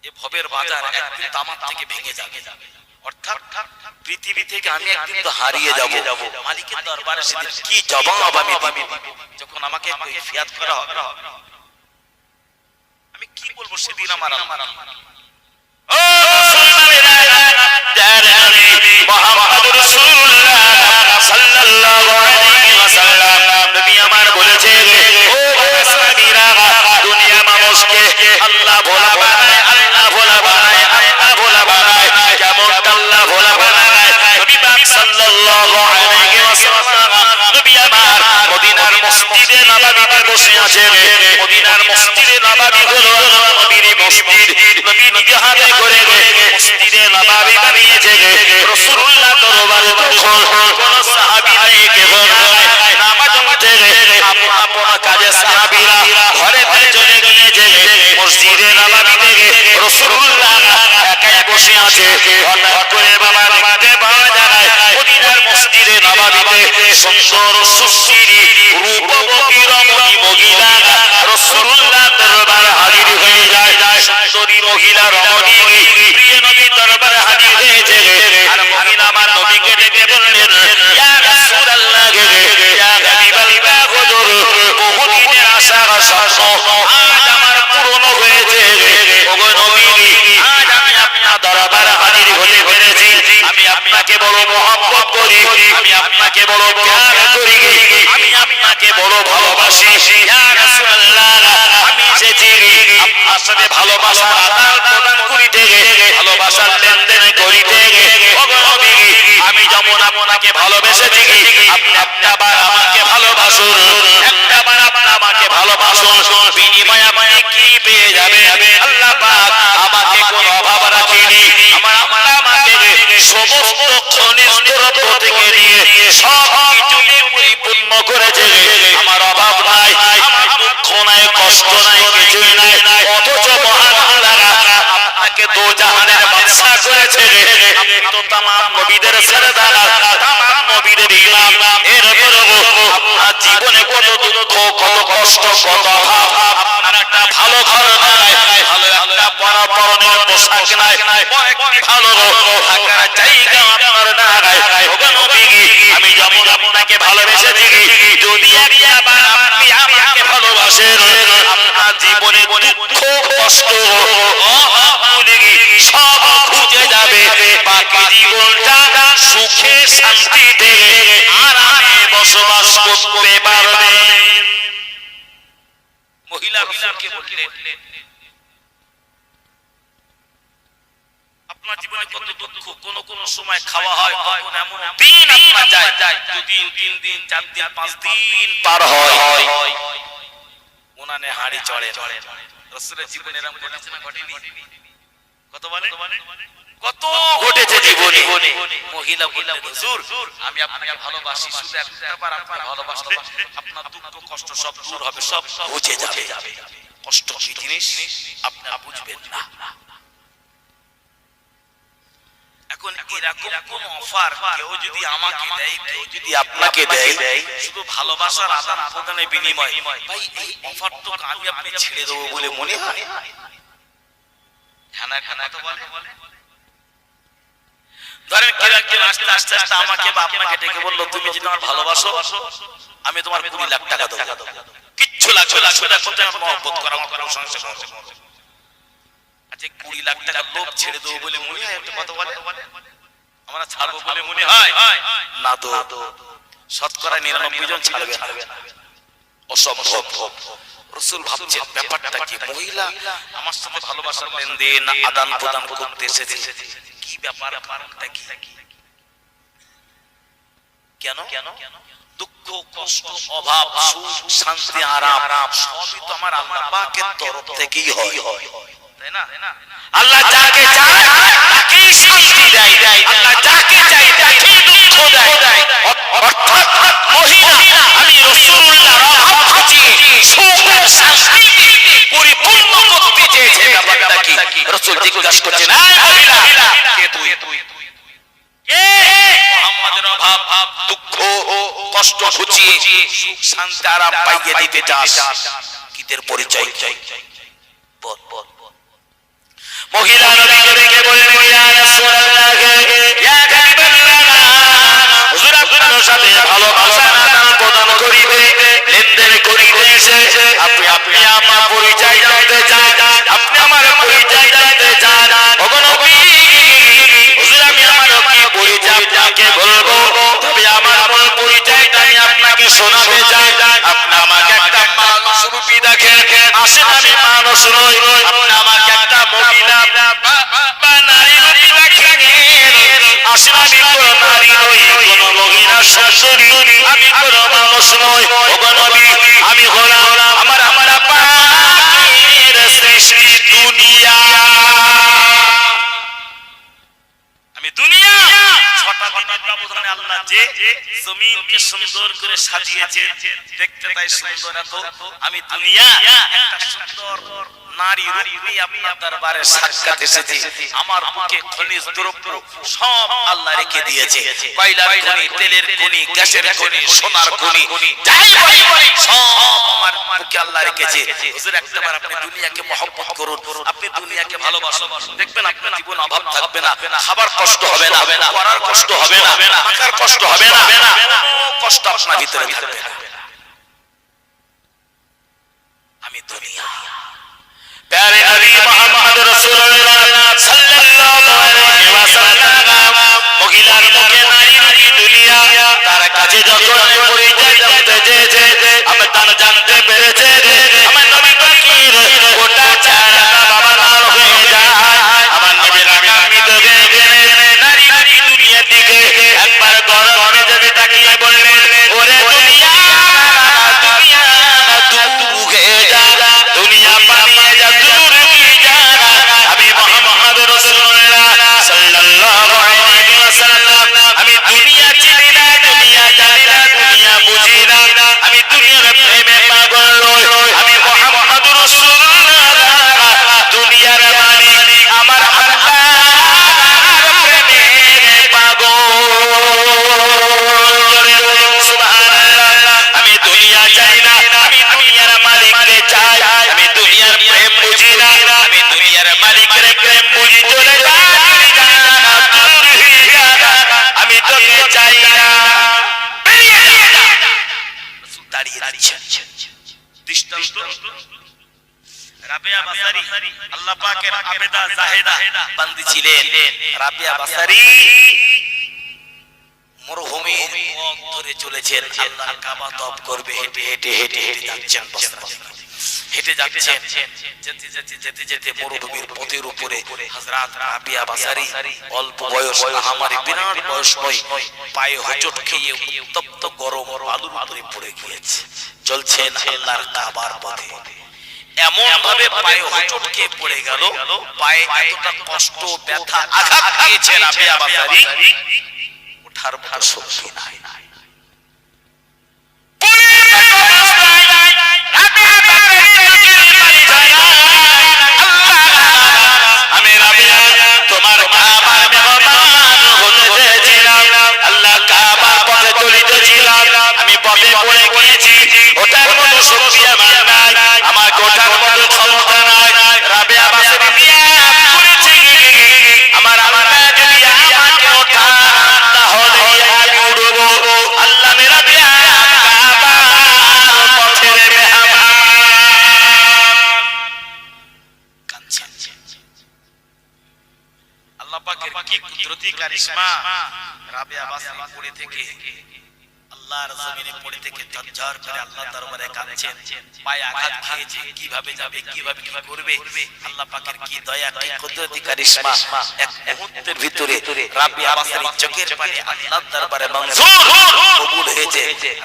এই ভবের বাজার একদিন তামার থেকে ভেঙে যাবে, অর্থাৎ পৃথিবী থেকে আমি একদিন তো হারিয়ে যাব। মালিকের দরবারে সেদিন কি জবাব আমি দিব? যখন আমাকে কৈফিয়ত করা হবে আমি কি বলবো সেদিন? আমার ও মুসলমানেরা, যার নবী মুহাম্মদ রাসূলুল্লাহ সাল্লাল্লাহু আলাইহি ওয়াসাল্লাম নবী আমার বলেছে, ও সাহাবীরা, দুনিয়া মানুষকে আল্লাহ ভোলা বানায়, আল্লাহ ভোলা বানায়, আল্লাহ ভোলা বানায়। কেমন আল্লাহ ভোলা বানায়? নবী পাক সাল্লাল্লাহু আলাইহি ওয়াসাল্লাম নবী আমার মদিনার মসজিদে নববীতে বসে আছেন। মদিনার মসজিদে নববী হলো নবীর মসজিদ। নবী নিজে হাতে করে মসজিদে নববী বানিয়েছে। রাসূলুল্লাহ দরবারে তখন কোন সাহাবী নেই, কেউ নাই, নামাজ পড়তে আপন আপন কাজে সাহাবীরা ঘরেতে চলে গিয়েছে। মসজিদে নববীতে রাসূলুল্লাহ একাই বসে আছে। হঠাৎ করে বাবা দেখতে পাওয়া যায় মদিনার মসজিদে নববীতে সুন্দর সুশ্রী রূপবতী রমণী মহিলা রাসূলুল্লাহ দরবারে হাজির হয়ে যায়। সুন্দরী মহিলা রমণী প্রিয় নবী দরবারে হাজির হয়েছে। আর মহিলা আমার নবীকে ডেকে বললেন, ইয়া রাসূলুল্লাহ, ইয়া হাবিবাল্লাহ, হুজুর বহুদিনের আশা স্বপ্ন আজ আমার পূরণ হয়েছে। ওগো নবী, আজ আমি আপনার দরবারে হাজির হতে পেরেছি। আমি আপনাকে বড় মহব্বত করি, আমি আপনাকে বড় প্যার করি, আমি আপনাকে বড় ভালোবাসি। ইয়া রাসূলুল্লাহ, আমি এসেছি আপনার সাথে ভালোবাসার আদান প্রদান করিতে, ভালোবাসার লেনদেন করিতে। ওগো নবী, আমি যেমন আপনাকে ভালোবেসেছি আপনি একটাবার আমাকে ভালোবাসুন, একটাবার আপনি আমাকে ভালোবাসুন। বিনিময়ে আপনি কি পেয়ে যাবেন? আল্লাহ পাক আমাকে কোনো অভাব রাখেনি। আমার আল্লাহ আমাকে সমস্ত খনিজ দ্রব্য থেকে নিয়ে সব কিছুতে পরিপূর্ণ করেছে। আমার অভাব নাই, আমার দুঃখ নাই, কষ্ট নাই, কিছুই নাই। অথচ মহান আল্লাহ আপনাকে দো জাহানের বাদশা করেছে। আপনি তো তামাম নবীদের সরদার, তামাম নবীদের ইমাম। এরপরেও আপনার জীবনে কত দুঃখ, কত কষ্ট, কত অভাব। আপনার একটা ভালো ঘর নাই, ভালো একটা পরনের পোশাক নাই, একটি ভালো থাকার জায়গা আপনার নাই। ওগো নবী, আমি যেমন আপনাকে ভালোবেসেছি, যদি একবার আপনি আমাকে ভালোবাসেন আপনার জীবনে দুঃখ, কষ্ট, সব খুঁজে যাবে। বাকি জীবনটা সুখে শান্তিতে আরামে বসবাস করতে পারবেন। মহিলা রাসূলকে বললেন, আপনার জীবনে কত দুঃখ, কোন কোন সময় খাওয়া হয়, কখন এমন দিন আপনার যায়, 2 দিন, 3 দিন, 4 দিন, 5 দিন পার হয়, উনানে হাড়ি চড়ে। রাসূলের জীবনে এরকম ঘটেছে না ঘটেনি? কত বলে কত ঘটেছে জীবনে। মহিলা বললেন, হুজুর আমি আপনাকে ভালোবাসি, শুধু একবার আপনাকে ভালোবাসলে আপনার দুঃখ কষ্ট সব দূর হবে, সব বুঝে যাবে। কষ্ট কি জিনিস আপনারা বুঝবেন না। এখন এরকম কোন অফার কেউ যদি আমাকে দেয়, কেউ যদি আপনাকে দেয়, শুধু ভালোবাসার আদান প্রদানের বিনিময়ে, ভাই এই অফার তো আমি আপনি ছেড়ে দেবো বলে মনে হয়? খানা খানা তো বলে ধরেন কেউ একজন আস্তে আস্তে আস্তে আমাকে বা আপনাকে ডেকে বললো, তুমি যদি আমার ভালোবাসো আমি তোমার 20 লাখ টাকা দেবো, কিচ্ছু লাগবে না, সেটা করতে আমার মহব্বত করা, আমার প্রশংসা করো। আচ্ছা 20 লাখ টাকা লোভ ছেড়ে দেবো বলে মনে হয়? একটা কথা বলে, আমরা ছাড়বো বলে মনে হয়? না তো, শতকরা 99 জন ছাড়বে না, অসম্ভব। রাসূল ভাবছেন ব্যাপারটা কি, মহিলা আমার সাথে ভালোবাসার লেনদেন আদান প্রদান করতে এসেছে, কি ব্যাপার, কারণটা কি, কেন? দুঃখ কষ্ট অভাব সুখ শান্তি আরাম সবই তো আমার আল্লাহ পাকের তরফ থেকেই হয়, তাই না? আল্লাহ যাকে চায় তাকেই শান্তি দেয়, আল্লাহ যাকে চায় তাকেই দুঃখ দেয়। অর্থাৎ মহিলা আমি রাসূলুল্লাহ রহমত খুঁজিয়ে সুখ শান্তি পরিপূর্ণ করতে চেয়েছে, ব্যাপারটা কি? রাসূল জিজ্ঞাসা করছেন, এই মহিলা কে তুই? কে মুহাম্মাদের অভাব দুঃখ কষ্ট ঘুচিয়ে সুখ শান্তি আরাম পাইয়ে দিতে চাস, কিদের পরিচয়? বল। মহিলা নবীকে ডেকে বললেন, ইয়া রাসূলুল্লাহ, ইয়া হাবিবাল্লাহ, হুজুর আপনার সাথে ভালোবাসা আদান প্রদান করিবে, লেনদেন করিতে এসে আপনি আমার পরিচয় জানতে চান, আপনি আমার পরিচয় জানতে চান। ওগো নবী, হুজুর আমি আমার কি পরিচয় আপনাকে বলবো, তবে আমার মূল পরিচয়টা আমি আপনাকে শোনাতে চাই। আপনি আমাকে একটা মানুষ রূপী দেখেন, আসেন আমি মানুষ নই, আপনি আমাকে একটা মহিলা বা নারী রূপী দেখেন, আসেন আমি কোনো নারী নই, কোনো মহিলার শাশুড়ি, আমি কোনো মানুষ নই। ওগো নবী, আমি হলাম আমার পাকের সৃষ্টি দুনিয়া, আমি দুনিয়া। 6টা দিনের ব্যবধানে আল্লাহ যে জমিনকে সুন্দর করে সাজিয়েছে, দেখতে তাই সুন্দর এত, আমি দুনিয়া একটা সুন্দর নারী রূপ নিয়ে আপনার দরবারে সাক্ষাৎ এসেছি। আমার বুকে খনিজ দ্রব্য সব আল্লাহ রেখে দিয়েছে, কয়লার খনি, তেলের খনি, গ্যাসের খনি, সোনার খনি, যাই বলি সব আমার বুকে আল্লাহ রেখেছে। হুজুর একবার আপনি দুনিয়াকে মহব্বত করুন, আপনি দুনিয়াকে ভালোবাসুন, দেখবেন আপনার জীবন অভাব থাকবে না, খাবার কষ্ট হবে না, পড়ার কষ্ট হবে না, থাকার কষ্ট হবে না, কোনো কষ্ট আপনার ভিতরে থাকবে না। আমি দুনিয়া। প্যারে নবী মুহাম্মদ রাসূলুল্লাহ সাল্লাল্লাহু আলাইহি ওয়াসাল্লাম মহিলার মুখে নারী দুনিয়া, তার কাছে যখন পরিচয় জানতে চেয়েছে, আমি তার জানতে পেরেছে আমার নবী পাকের গোটা চেহারাটা বাবা লাল হয়ে যায়। আমার নবী রাগান্বিত হয়ে গেলেন, নারী দুনিয়ার দিকে একবার গরম মেজাজে তাকিয়ে বললেন, ওরে দুনিয়া, দুনিয়া তুই হয়ে যা, দুনিয়া পালিয়ে যা, দূর হয়ে যা। আমি মুহাম্মদ রাসূলুল্লাহ সাল্লাল্লাহু আলাইহি ওয়াসাল্লাম, আমি দুনিয়া চিনি না, দুনিয়া জানি না, দুনিয়া বুঝি না, আমি দুনিয়ার প্রেমে পাগল নই, আমি মুহাম্মদ রাসূলুল্লাহ দুনিয়ার মালিক, আমার আল্লাহর প্রেমে পাগল। সুবহানাল্লাহ। আমি দুনিয়া চাই না, আমি দুনিয়ার মালিককে চাই, আমি দুনিয়ার প্রেম বুঝি না, আমি দুনিয়ার মালিকের প্রেম বুঝি। চলে যা, দূর হয়ে যা, আমি তোকে চাই না, বেরিয়ে যা। রাসূল দাঁড়িয়ে আছেন। দৃষ্টান্ত রাবিয়া বাসারি, আল্লাহ পাকের আবেদা জাহেদা বান্দি ছিলেন। রাবিয়া বাসারি মরুভূমি পথ ধরে চলেছেন, আল্লাহর কাবা তওয়াফ করবে, হেঁটে হেঁটে হেঁটে হেঁটে যাচ্ছেন, বসরা হেঁটে যাচ্ছেন, যেতে যেতে যেতে যেতে মরুভূমির পথের উপরে হযরত রাবিয়া বাসারি অল্প বয়স, আমার বিরাট বয়স নয়, পায়ে হোঁচট খেয়ে উত্তপ্ত গরম বালুর উপরে পড়ে গিয়েছে। চলছেন আল্লাহর কাবার পথে, এমন ভাবে পায়ে হোঁচট খেয়ে পড়ে গেল, পায়ে এতটা কষ্ট ব্যথা আঘাত পেয়েছে রাবিয়া বাসারি, ওঠার মতো শক্তি নাই। আমি রাবিয়া তোমার কাবার মেহমান হতে চেয়েছিলাম, আল্লাহ কাবার পথে চলিতেছিলাম, আমি পথে পড়ে গিয়েছি, ওটার মতো শক্তি আমার নাই, আমার ওঠার মতো ক্ষমতা নাই। রাবিয়া বাসারি নিয়ে পড়েছি, আমার আল্লাহ যদি আমাকে ওঠা যদি কারিশমা রাবিয়া বাসরি পড়ে থেকে আল্লাহর জমিনে পড়ে থেকে ঝরঝর করে আল্লাহ দরবারে কাঁদছেন, পায়ে আঘাত খেয়েছে, কিভাবে যাবে, কিভাবে কি করবে, আল্লাহ পাকের কি দয়া, কি কুদরতি কারিশমা, এক মুহূর্তের ভিতরে রাবিয়া বাসরির চোখের পানি আল্লাহর দরবারে মঞ্জুর কবুল হয়েছে।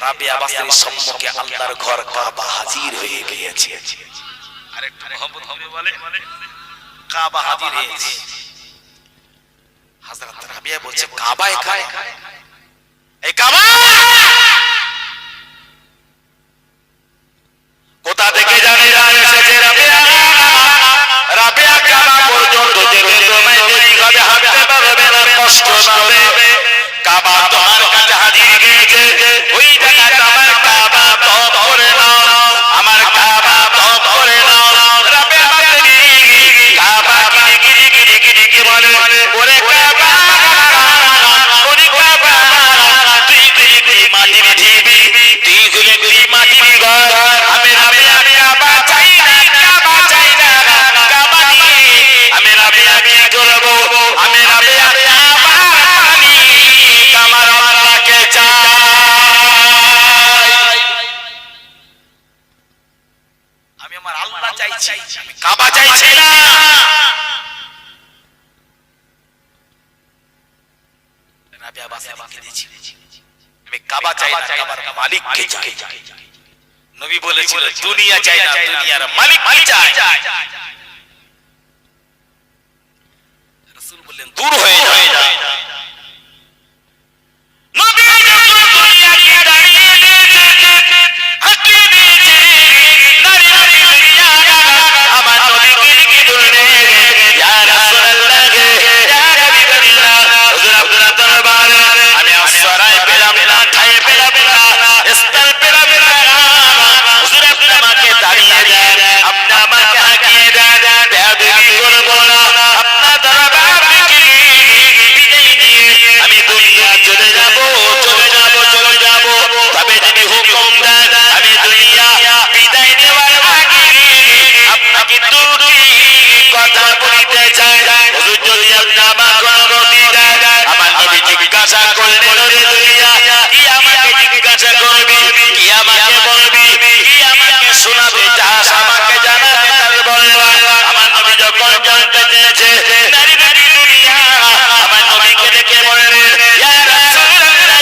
রাবিয়া বাসরির সম্মুখে আল্লাহর ঘর কাবা হাজির হয়ে গিয়েছে। আরেকটু মোহাম্মদ হবে বলে কাবা হাজির হয়েছে। হযরত রাবিয়া বলছে কাবা এখানে, এই কাবা কোথা থেকে জানে এসেছে? রাবিয়া রাবিয়া কাবা পর্যন্ত যেতে তোমায় দেরি হবে, হাঁটতে পারবে না, কষ্ট পাবে। কাবা তোমার কাছে হাজির গিয়েছে, ওই জায়গাটা আমার কাবা তওয়াফ করে নাও, আমার কাবা তওয়াফ করে নাও। রাবিয়া বাসরি কাবা কি বলে, ওরে কাবা ওরে কাবা তুই মাটির ঢিবি, তুই মাটির ঘর, আমি রাবিয়া কাবা চাই না, কাবা চাই না, কাবা নিয়ে আমি রাবিয়া কি করব? আমি রাবিয়া কাবা মালিক আমার আল্লাহকে চাই, আমি আমার আল্লাহ চাইছি, আমি কাবা চাইছি না। রাবিয়া বাসরি দিয়েছি, আমি কাবা চাই না, কাবার মালিককে চাই। নবী বলেছিল দুনিয়া চাই না, দুনিয়ার মালিককে চাই। রাসূল বললেন দূর হয়ে যায়। নবী যখন দুনিয়াকে দাঁড়িয়ে দিয়েছে, হাঁটিয়ে দিয়েছে, নারী নারী দুনিয়া আমার নবীকে কি বলবে? ইয়া রাসূলুল্লাহ, ইয়া হাবিবাল্লাহ, হুজুর আপনার দরবারে আমি আসরায় পেলাম না, ঠায়ে পেলাম না, স্তর পেলাম না, হুজুর আপনি আমাকে দাঁড়িয়ে দেন, আপনি আমাকে হাঁকিয়ে দেন, বেয়াদবি করব না, আপনার দরবার থেকে বিদায় নিয়ে আমি দুনিয়া চলে যাব, চলে যাব, চলে যাব। তবে যদি হুকুম দেন আমি দুনিয়া বিদায় নেওয়ার আগে আপনাকে দুটি কথা বলতে চাই। হুজুর যদি আপনি আমাকে অনুমতি দেন, আমার নবী জিজ্ঞাসা করলেন, ওরে দুনিয়া কি আমাকে জিজ্ঞাসা করবি, কি আমাকে বলবি, কি আমাকে শোনাবে, চাস আমাকে জানাবে তার বলবা। আমার নবী যখন জানতে চেয়েছে নারী নারী দুনিয়া আমার নবীকে দেখে বললেন, ইয়া রাসূলুল্লাহ,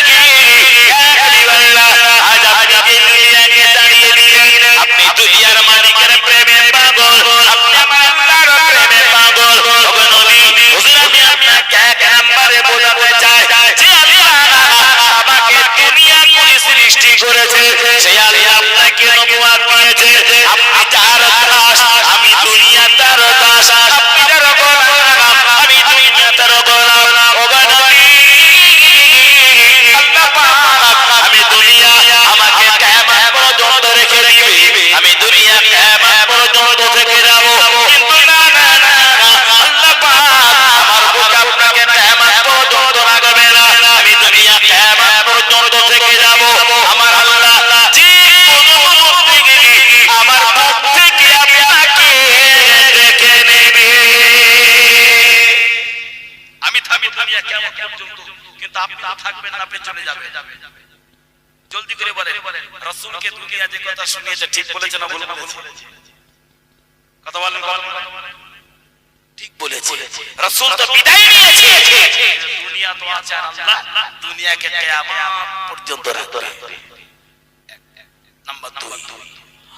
ইয়া হাবিবাল্লাহ, আজ আপনি যে দুনিয়াকে দাঁড়িয়ে দিলেন, আপনি দুনিয়ার মালিকের প্রেমে পাগল, আপনি আমার আল্লাহর প্রেমে পাগল। ওগো নবী, হুজুর আমি আপনাকে এক নম্বরে বোঝাতে চাই যে আল্লাহ আমাকে দুনিয়া করে সৃষ্টি করেছে, সেই আল্লাহ আপনাকে নবুয়ত দিয়েছে, আপনি যার দাস, আমি দুনিয়া তার দাস, আপনি যার গোলাম, আমি দুনিয়া তার গোলাম। ওগো নবী, আল্লাহ পাক আমি দুনিয়া আমাকে কিয়ামত পর্যন্ত রেখে দিবে, আমি দুনিয়া কিয়ামত পর্যন্ত থেকে যাব, কিন্তু না না না, আল্লাহ পাক আমার বুকে আপনাকে কিয়ামত পর্যন্ত রাখবে না, আমি দুনিয়া কিয়ামত পর্যন্ত থেকে যাব। আমার আল্লাহ যে কোনো মুহূর্তে আমার বুক থেকে আপনাকে রেখে নেবে। আমি থাকবো দুনিয়া কিয়ামত পর্যন্ত, কিন্তু আপনি তো থাকবেন না, পেছনে যাবে। জলদি করে বলেন, রাসূলকে দুনিয়া যে কথা শুনিয়েছে ঠিক বলেছে না ভুল বলেছে? কথা বলেন, ঠিক বলেছে। রাসূল তো বিদায় নিয়েছে, দুনিয়া তো আছে আর আল্লাহ দুনিয়াকে কিয়ামত পর্যন্ত রাখবে। নাম্বার 2,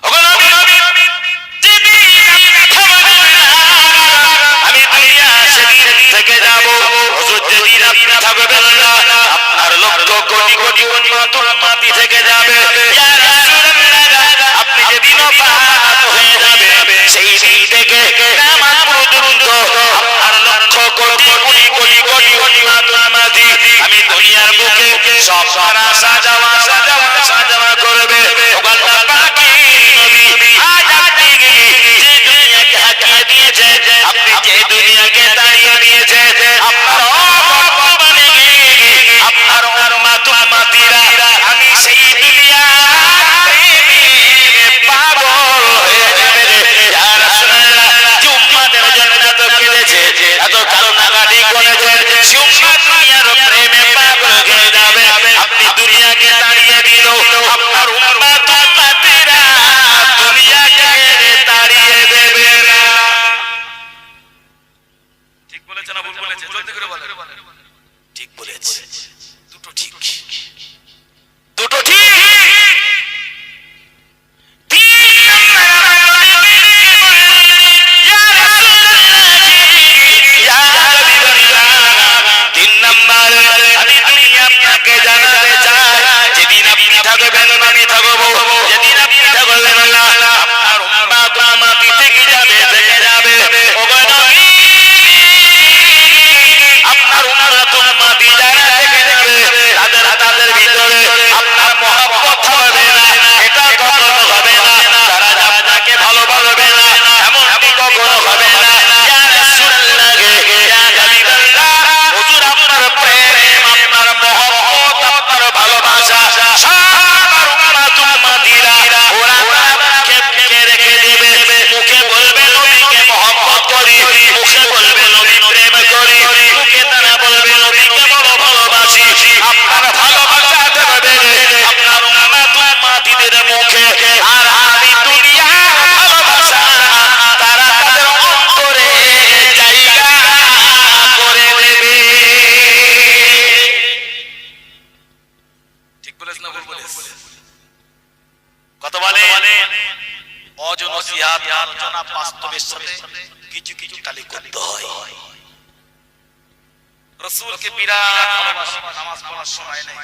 ওগো নবী, যদি আমি দুনিয়া সেদিন থেকে যাব, হুজুর যেদিন আপনি থাকবেন না, আপনার লক্ষ কোটি কোটি উম্মত উম্মতি থেকে যাবে। ইয়া রাসূলুল্লাহ, আপনি যেদিন ওফাত হয়ে যাবে, সেই দিন থেকে কিয়ামত পর্যন্ত আপনার লক্ষ কোটি কোটি কোটি কোটি উম্মত উম্মতি আমি দুনিয়ার বুকে সব আসা যাওয়া সাজাওয়া সাজাওয়া করবে। ওগো আল্লাহ পাকের নবী, আজ আপনি যে দুনিয়াকে হাঁকিয়ে দিয়েছে, আপনি যে দুনিয়াকে দাঁড়িয়ে দিয়েছে, আপনার বর্তমানে আপনার উম্মত উম্মতিরা আমি সেই দুনিয়া পাগল হয়ে যাবে। ইয়া রাসূলুল্লাহ, যে উম্মতের জন্য এত কেঁদেছে, এত কান্নাকাটি করেছে, সে উম্মত আপনাকে জানাতে চাই, যেদিন আপনি থাকবেন আমি থাকবো, যেদিন আপনি থাকবেন না আপনার উম্মাত মাটি থেকে যাবে, থেকে যাবে। ওগো নবী, আপনার উম্মাত মাটি যারা থেকে যাবে তাদের ভিতরে আপনার মহব্বত হবে না, এটা কখনো হবে না। তারা আপনাকে ভালোবাসবে না, এমনটি কখনো হবে না। ইয়া রাসূলুল্লাহ, ইয়া হাবিবাল্লাহ, হুজুর আপনার প্রেম, আপনার মহব্বত, আপনার ভালোবাসা সবার উম্মাত উম্মাতিরা ওরা মুখে রেখে দেবে, মুখে বলবে নবীকে মহব্বত করি, মুখে বলবে নবী প্রেম করি, মুখে তারা বলবে নবীকে বড় ভালোবাসি। আপনার ভালোবাসা দেবে আপনার উম্মাত উম্মাতিদের মুখে, আর আমি দুনিয়ার ভালোবাসা তারা তাদের অন্তরে জায়গা করে দেবে। ঠিক বলেছ না ভুল বলেছ? কত বলে অজনসিহাত আলোচনা বাস্তবের সাথে কিছু কিছু তালি করতে হয়। রাসূলকে বিরাট ভালোবাসি, নামাজ পড়ার সময় নেই।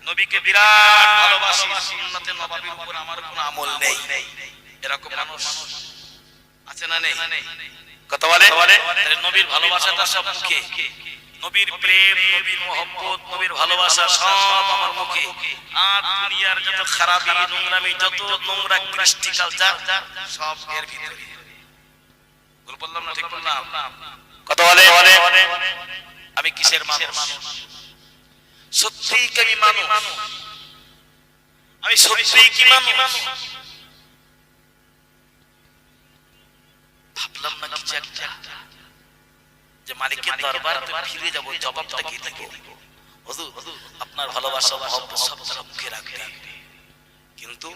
নবীকে বিরাট ভালোবাসি, সুন্নতে নববীর উপর আমার কোনো আমল নেই। এরকম মানুষ আছে না নেই? কত বলে নবীর ভালোবাসাটা সব মুখে, নবীর প্রেম, নবীর মহব্বত, নবীর ভালোবাসা সব আমার মুখে। আর দুনিয়ার যত খারাপি, নোংরামি, যত নোংরা কৃষ্টি কালচার সব এর ভিতরে। ভুল বললাম না ঠিক বললাম? কত বলে আমি কিসের মানুষ? সত্যিই কি আমি মানুষ? আমি সত্যিই কি মানুষ? ভাবলাম না কিছু একটা, যে মালিকের দরবারে ফিরে যাব, জবাবটা কি দেব? হুজুর আপনার ভালোবাসা মহব্বত সব তারা মুখে রাখবে, কিন্তু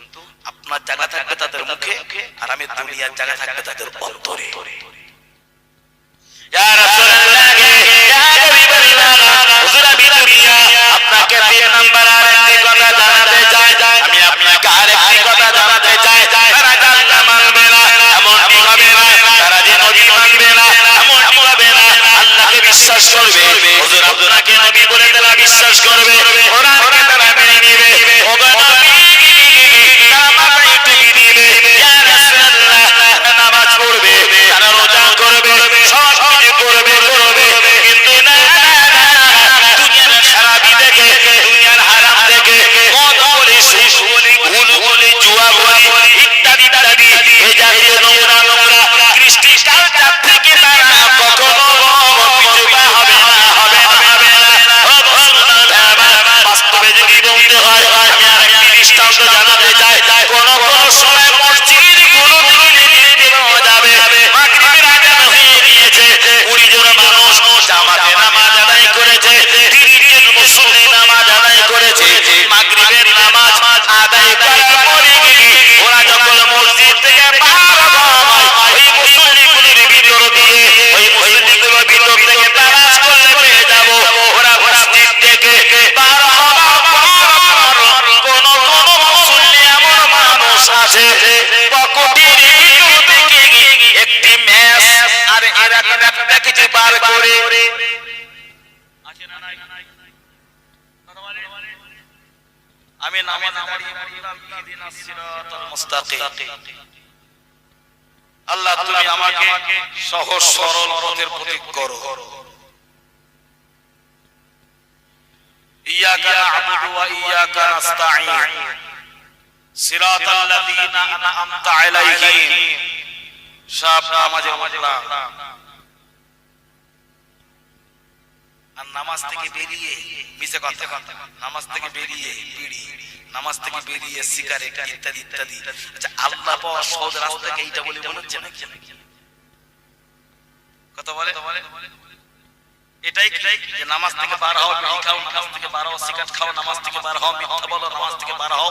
আপনার জায়গা থাকবে তাদের মুখে, আর আমি দুনিয়ার জায়গা থাকবে তাদের অন্তরে। ইয়া রাসূলুল্লাহ, ইয়া হাবিবাল্লাহ, হুজুর আমি দুনিয়া আপনাকে 3 নাম্বার আরেকটি কথা জানাতে চাই, আমি আপনাকে আরেকটি কথা জানাতে চাই। তারা জান্নাত মানবে না, এমনটি হবে না। তারা যে নবী মানবে না, এমনটি হবে না। আল্লাহকে বিশ্বাস করবে, হুজুর আপনাকে নবী বলে তারা বিশ্বাস করবে, কোরআনকে তারা মেনে নেবে। ওগো নবী, তারা মাথায় টুপি দিবে। ইয়া রাসূলুল্লাহ, নামাজ পড়বে, তারা রোজা করবে, সব কিছু করবে, কিন্তু না, দুনিয়ার খারাপি দেখে, দুনিয়ার হারাম দেখে, মদ বলি, সুদ বলি, ঘুষ বলি, জুয়া বলি, ইত্যাদি ইত্যাদি এই জাতীয় নোংরা নোংরা কৃষ্টি কালচার থেকে তারা কখনো পিছুপা হবে না, হবে না, হবে না। বাস্তবে যদি বলতে হয়, আমি আরেকটি দৃষ্টান্ত জানাতে চাই। কোন কোন সময় মসজিদের কোনো দিকে দেখতে পাওয়া যাবে মাগরিবের আযান হয়ে গিয়েছে, 20 জন মানুষ জামাতে নামাজ আদায় করেছে, 30 জন মুসল্লি নামাজ আদায় করেছে। মাগরিবের নামাজ আদায় করার পরে ওরা যখন মসজিদ থেকে বার হয়, ওই মুসল্লিগুলোর ভিতর দিয়ে, ওই মুসল্লিগুলোর ভিতর থেকে তালাশ করলে পেয়ে যাব, ওরা মসজিদ থেকে বার হওয়ার পর কোন কোন মুসল্লি এমন মানুষ আছে পকেটের ভিতর থেকে একটি ম্যাচ আর এরকম একটা কিছু বার করে আমি নামাজে দাঁড়িয়ে বললাম ইহদিনাস সিরাতাল মুস্তাকিম, আল্লাহ তুমি আমাকে সহজ সরল পথের পথিক করো। ইয়াকা না'বুদু ওয়া ইয়াকা নাস্তাঈন, সিরাতাল লাযীনা আন'আমতা আলাইহিম। সব নামাজে বললাম, আর নামাজ থেকে বেরিয়ে মিছে কথা, নামাজ থেকে বেরিয়ে বিড়ি, নামাজ থেকে বেরিয়ে সিগারেট ইত্যাদি ইত্যাদি। আচ্ছা, আল্লাহ পাওয়া সহজ রাস্তাকে এইটা বলে বলছে না? কথা বলে এটাই যে নামাজ থেকে বার হও, বিড়ি খাও, নামাজ থেকে বার হও, সিগারেট খাও, নামাজ থেকে বার হও, মিথ্যা বলো, নামাজ থেকে বার হও,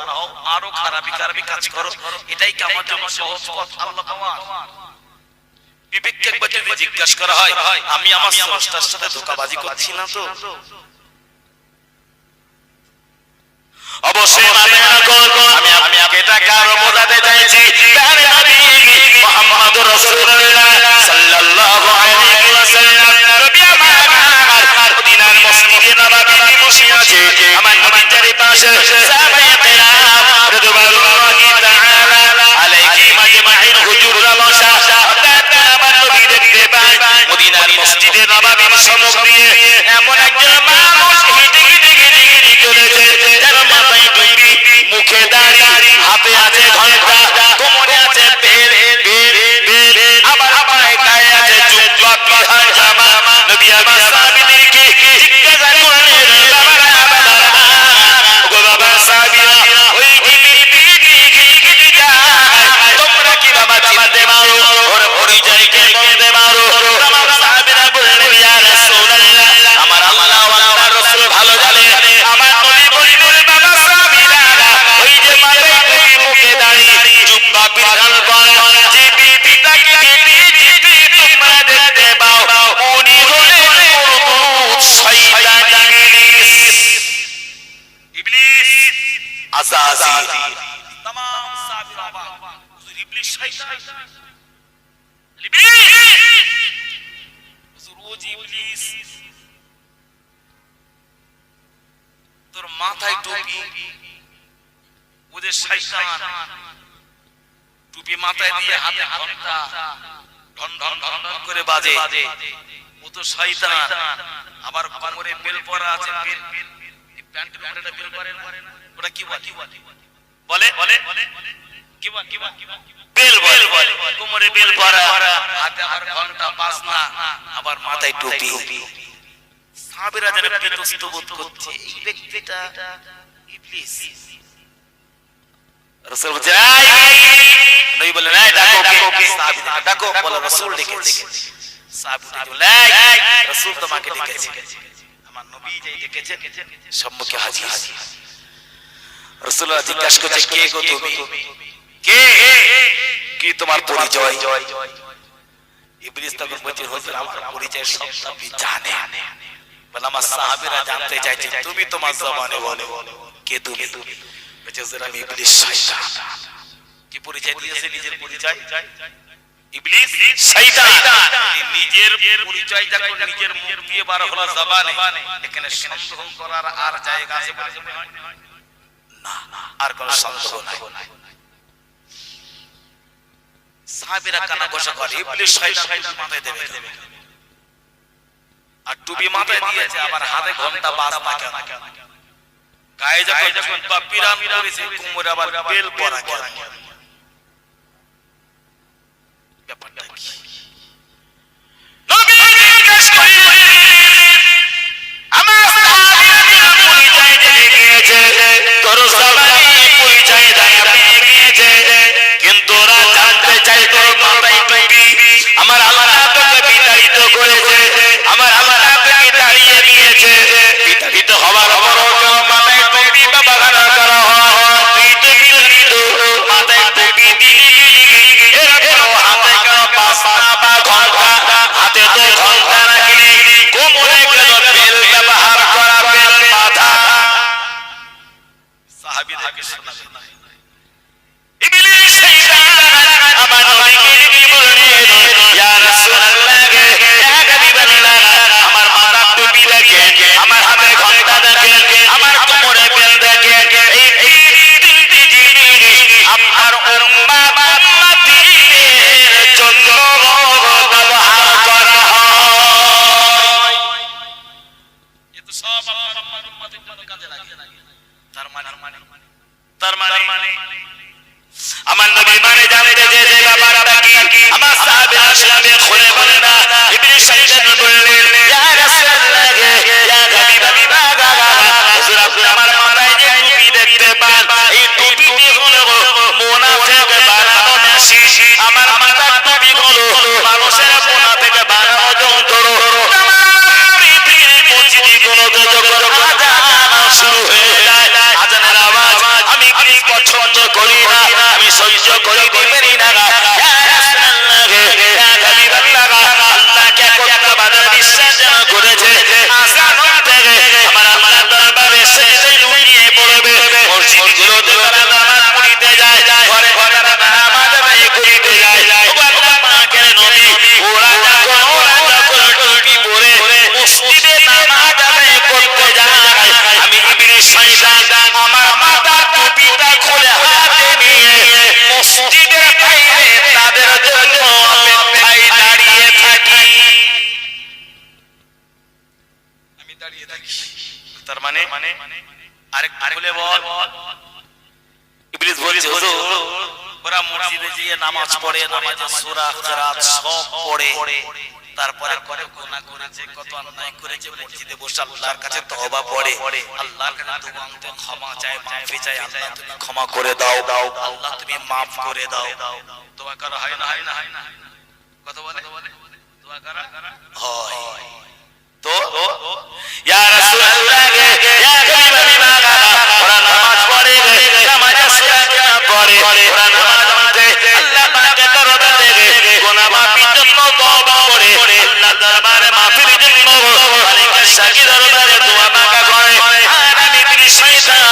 আরো খারাপি খারাপি কাজ করো। এটাই কি আমার জন্য সহজ পথ আল্লাহ পাওয়া? বিবেককে একবার যদি জিজ্ঞাসা করা হয়, আমি আমার স্রষ্টার সাথে ধোঁকাবাজি করছি না তো? অবশ্যই আমি এটাকে আরো বোঝাতে চাইছি। মুহাম্মদুর রাসূলুল্লাহ সাল্লাল্লাহু আলাইহি ওয়াসাল্লাম নবী আমার মদিনার মসজিদে নববীতে বসে আছে। পাশে সাহাবায়ে কেরাম রাদিয়াল্লাহু তাআলা আলাইহিম আজমাইন হুজুররা বসা আমার নবী দেখতে পায় মদিনার মসজিদে নববীর সম্মুখ দিয়ে এমন একজন মানুষ হেঁটে হেঁটে হেঁটে হেঁটে চলেছে যার মাথায় টুপি মুখে দাড়ি হাতে আছে ঘণ্টা কোমরে আছে বেল আবার পায়ে গায়ে আছে জুব্বা বিহার জামা নবী আমার সাহাবীদেরকে জিজ্ঞাসা করলেন বাবা সাহাবীরা ওই যে বিবি হেঁটে যায় তোমরা কি বাবা চিনতে পারো ওর পরিচয় কে বলতে পারো আমার সাহাবীরা বললেন ইয়া রাসূলুল্লাহ আমার আল্লাহ ওয়া আল্লাহর রাসূল ভালো জানে আমার নবী বললেন বাবা সাহাবীরা ওই যে মাথায় টুপি মুখে দাড়ি জুব্বা বিহার পরা যে বিবিটাকে হেঁটে তোমরা দেখতে পাও উনি হলেন মুরদুদ শয়তান ইবলিস ইবলিস আযাজিল तमाम সাহাবীরা হুজুর ইবলিস শয়তান ইবলিস হুজুর ওজি ইবলিস তোর মাথায় টুপি ওদের শয়তান টুপি মাথায় দিয়ে হাতে ঘন্টা ঢন ঢন ঢন ঢন করে বাজে ও তো শয়তান আবার কোমরে বেল পরা আছে বেল এই প্যান্টের উপরে বেল পরে না ওটা কি বলে কি বেল বলে কোমরে বেল পরা হাতে আবার ঘন্টা বাজনা আবার মাথায় টুপি সাহাবীরা যেন বিতস্ত বোধ করছে এই ব্যক্তিটা ইবলিস রাসূল বলেন নবী বলেন এই ডাকো কে সাহাবীরা ডাকো বলে রাসূল ডেকেছে সাহাবীরা বলেন রাসূল তোমাকে ডেকেছে আমার নবী যেই ডেকেছেন সম্মুখে হাজির রাসূলুল্লাহ জিজ্ঞাসা করছে কে গো তুমি কে কি তোমার পরিচয় ইবলিস তখন বলছে হুজুর আমার পরিচয় সব আপনি জানেন বলে আমার সাহাবীরা জানতে চাইছে তুমি তোমার জবানে বলো কে তুমি বলছে হুজুর আমি ইবলিস শয়তান কি পরিচয় দিয়েছে নিজের পরিচয় ইবলিস শয়তান নিজের পরিচয় যখন নিজের মুখ দিয়ে বার হলো জবানে এখানে সন্দেহ করার আর জায়গা আছে বলে না আর কোনো সন্দেহ নাই সাহাবীরা কানা ঘোষা করে ইবলিস শয়তান মাথায় দেবে আর টুপি মাথায় দিয়েছে আবার হাতে ঘন্টা বাজনা কেন গায়ে যখন পিরান করেছে কোমরে আবার বেল পরা কেন ব্যাপারটা কি নবী জিজ্ঞেস করলেন আমার সাহাবীদের পরিচয় দিয়ে গিয়েছে তোর সবাই পরিচয় দিয়ে গিয়েছে কিন্তু ওরা জানতে চাই তোর মাথায় টুপি আমার আল্লাহ তোকে বিতাড়িত করেছে আমার আল্লাহ তোকে দাঁড়িয়ে দিয়েছে বিতাড়িত হওয়ার পরও মাথায় টুপি ব্যবহার করা হয় তুই তো বিতাড়িত মাথায় টুপি দিলি এরপরও হাতে কেন বাজনা বা ঘন্টা হাতে তো ঘন্টা রাখলি কোমরে কেন বেল ব্যবহার করা বেল বাঁধা সাহাবীদেরকে শোনাবে ইবলিস শয়তান আমার নবীকে বললেন ইয়া রাসূলুল্লাহ ইয়া হাবিবাল্লাহ আমার মাথার টুপি দেখে আমার হাতে ঘন্টা দেখে আমার কোমরে বেল দেখে এই তিনটি জিনিস আপনার উম্মাত উম্মতিদের জন্য ব্যবহার করা হয় এ তো সব আপনার উম্মতের জন্য কাজে লাগে তার মানে আমার নবী মানে জানতে যে ব্যাপারটা কি আমার সাহাবীরা শুনে খুলে বলে না ইবলিস শয়তান বললেন ইয়া রাসূলুল্লাহ ইয়া হাবিবাল্লাহ হুজুর আপনি আমার মাথায় যে টুপি দেখতে পান এই টুপিটি হলো মুনাফিক বানানো মেশিন আমার মাথার টুপি হলো মানুষের মোনা থেকে বানানো যন্ত্র মসজিদে কোনো যখন আযান শুরু হয়ে যায় আযানের আওয়াজ আমি কি পছন্দ করি না আমি সহ্য করিতে পারি না ইয়া রাসূলুল্লাহ ইয়া হাবিবাল্লাহ আল্লাহ কে করতে আরেকটু বলে বল। ইবলিস বলছে হুজুর ওরা মসজিদে গিয়ে নামাজ পড়ে, নামাজে সূরা কিরাত সব পড়ে, তারপরে করে গুনাহ করেছে, কত অন্যায় করেছে, মসজিদে বসে আল্লাহর কাছে তওবা পড়ে, আল্লাহর কাছে দোয়া করে ক্ষমা চায়, মাফি চায়, আল্লাহ তুমি ক্ষমা করে দাও, আল্লাহ তুমি মাফ করে দাও। দোয়া করা হয় না? হয় না? কথা বলে দোয়া করা হয়। তো ইয়া রাসূলুল্লাহ গে ইয়া হাবিবাল্লাহ ওরা নামাজ পড়ে, নামাজে সূরা কিরাত পড়ে, ওরা নামাজ পড়ে আল্লাহ পাকের দরবারে গুনাহ মাফির জন্য তওবা করে, আল্লাহ দরবারে মাফির জন্য মালিকের সাকি দরবারে দোয়া মাগা করে। আর আমি ইবলিস শয়তান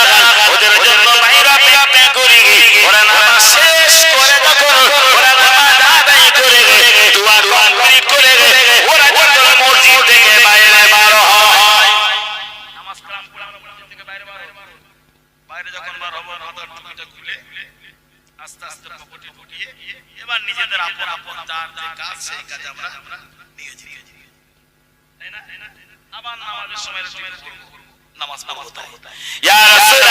ওদের জন্য বাইরা পেতে করি, ওরা নামাজ শেষ করে যখন ওরা নামাজ আদায় করে দোয়া কমপ্লিট করে ওরা যখন মসজিদ থেকে বাইরে বার হয়, নামাজ কালাম পড়ে আমরা মসজিদ থেকে বাইরে বার হই, বাইরে যখন বার হবো মাথার টুপিটা খুলে আস্তে আস্তে পকেটে ঢুকিয়ে এবার নিজেদের আপন আপন যার যে কাজ সেই কাজে আমরা নিয়েছি, তাই না? আবার নামাজের সময় নামাজ পড়বো। ইয়া রাসূলুল্লাহ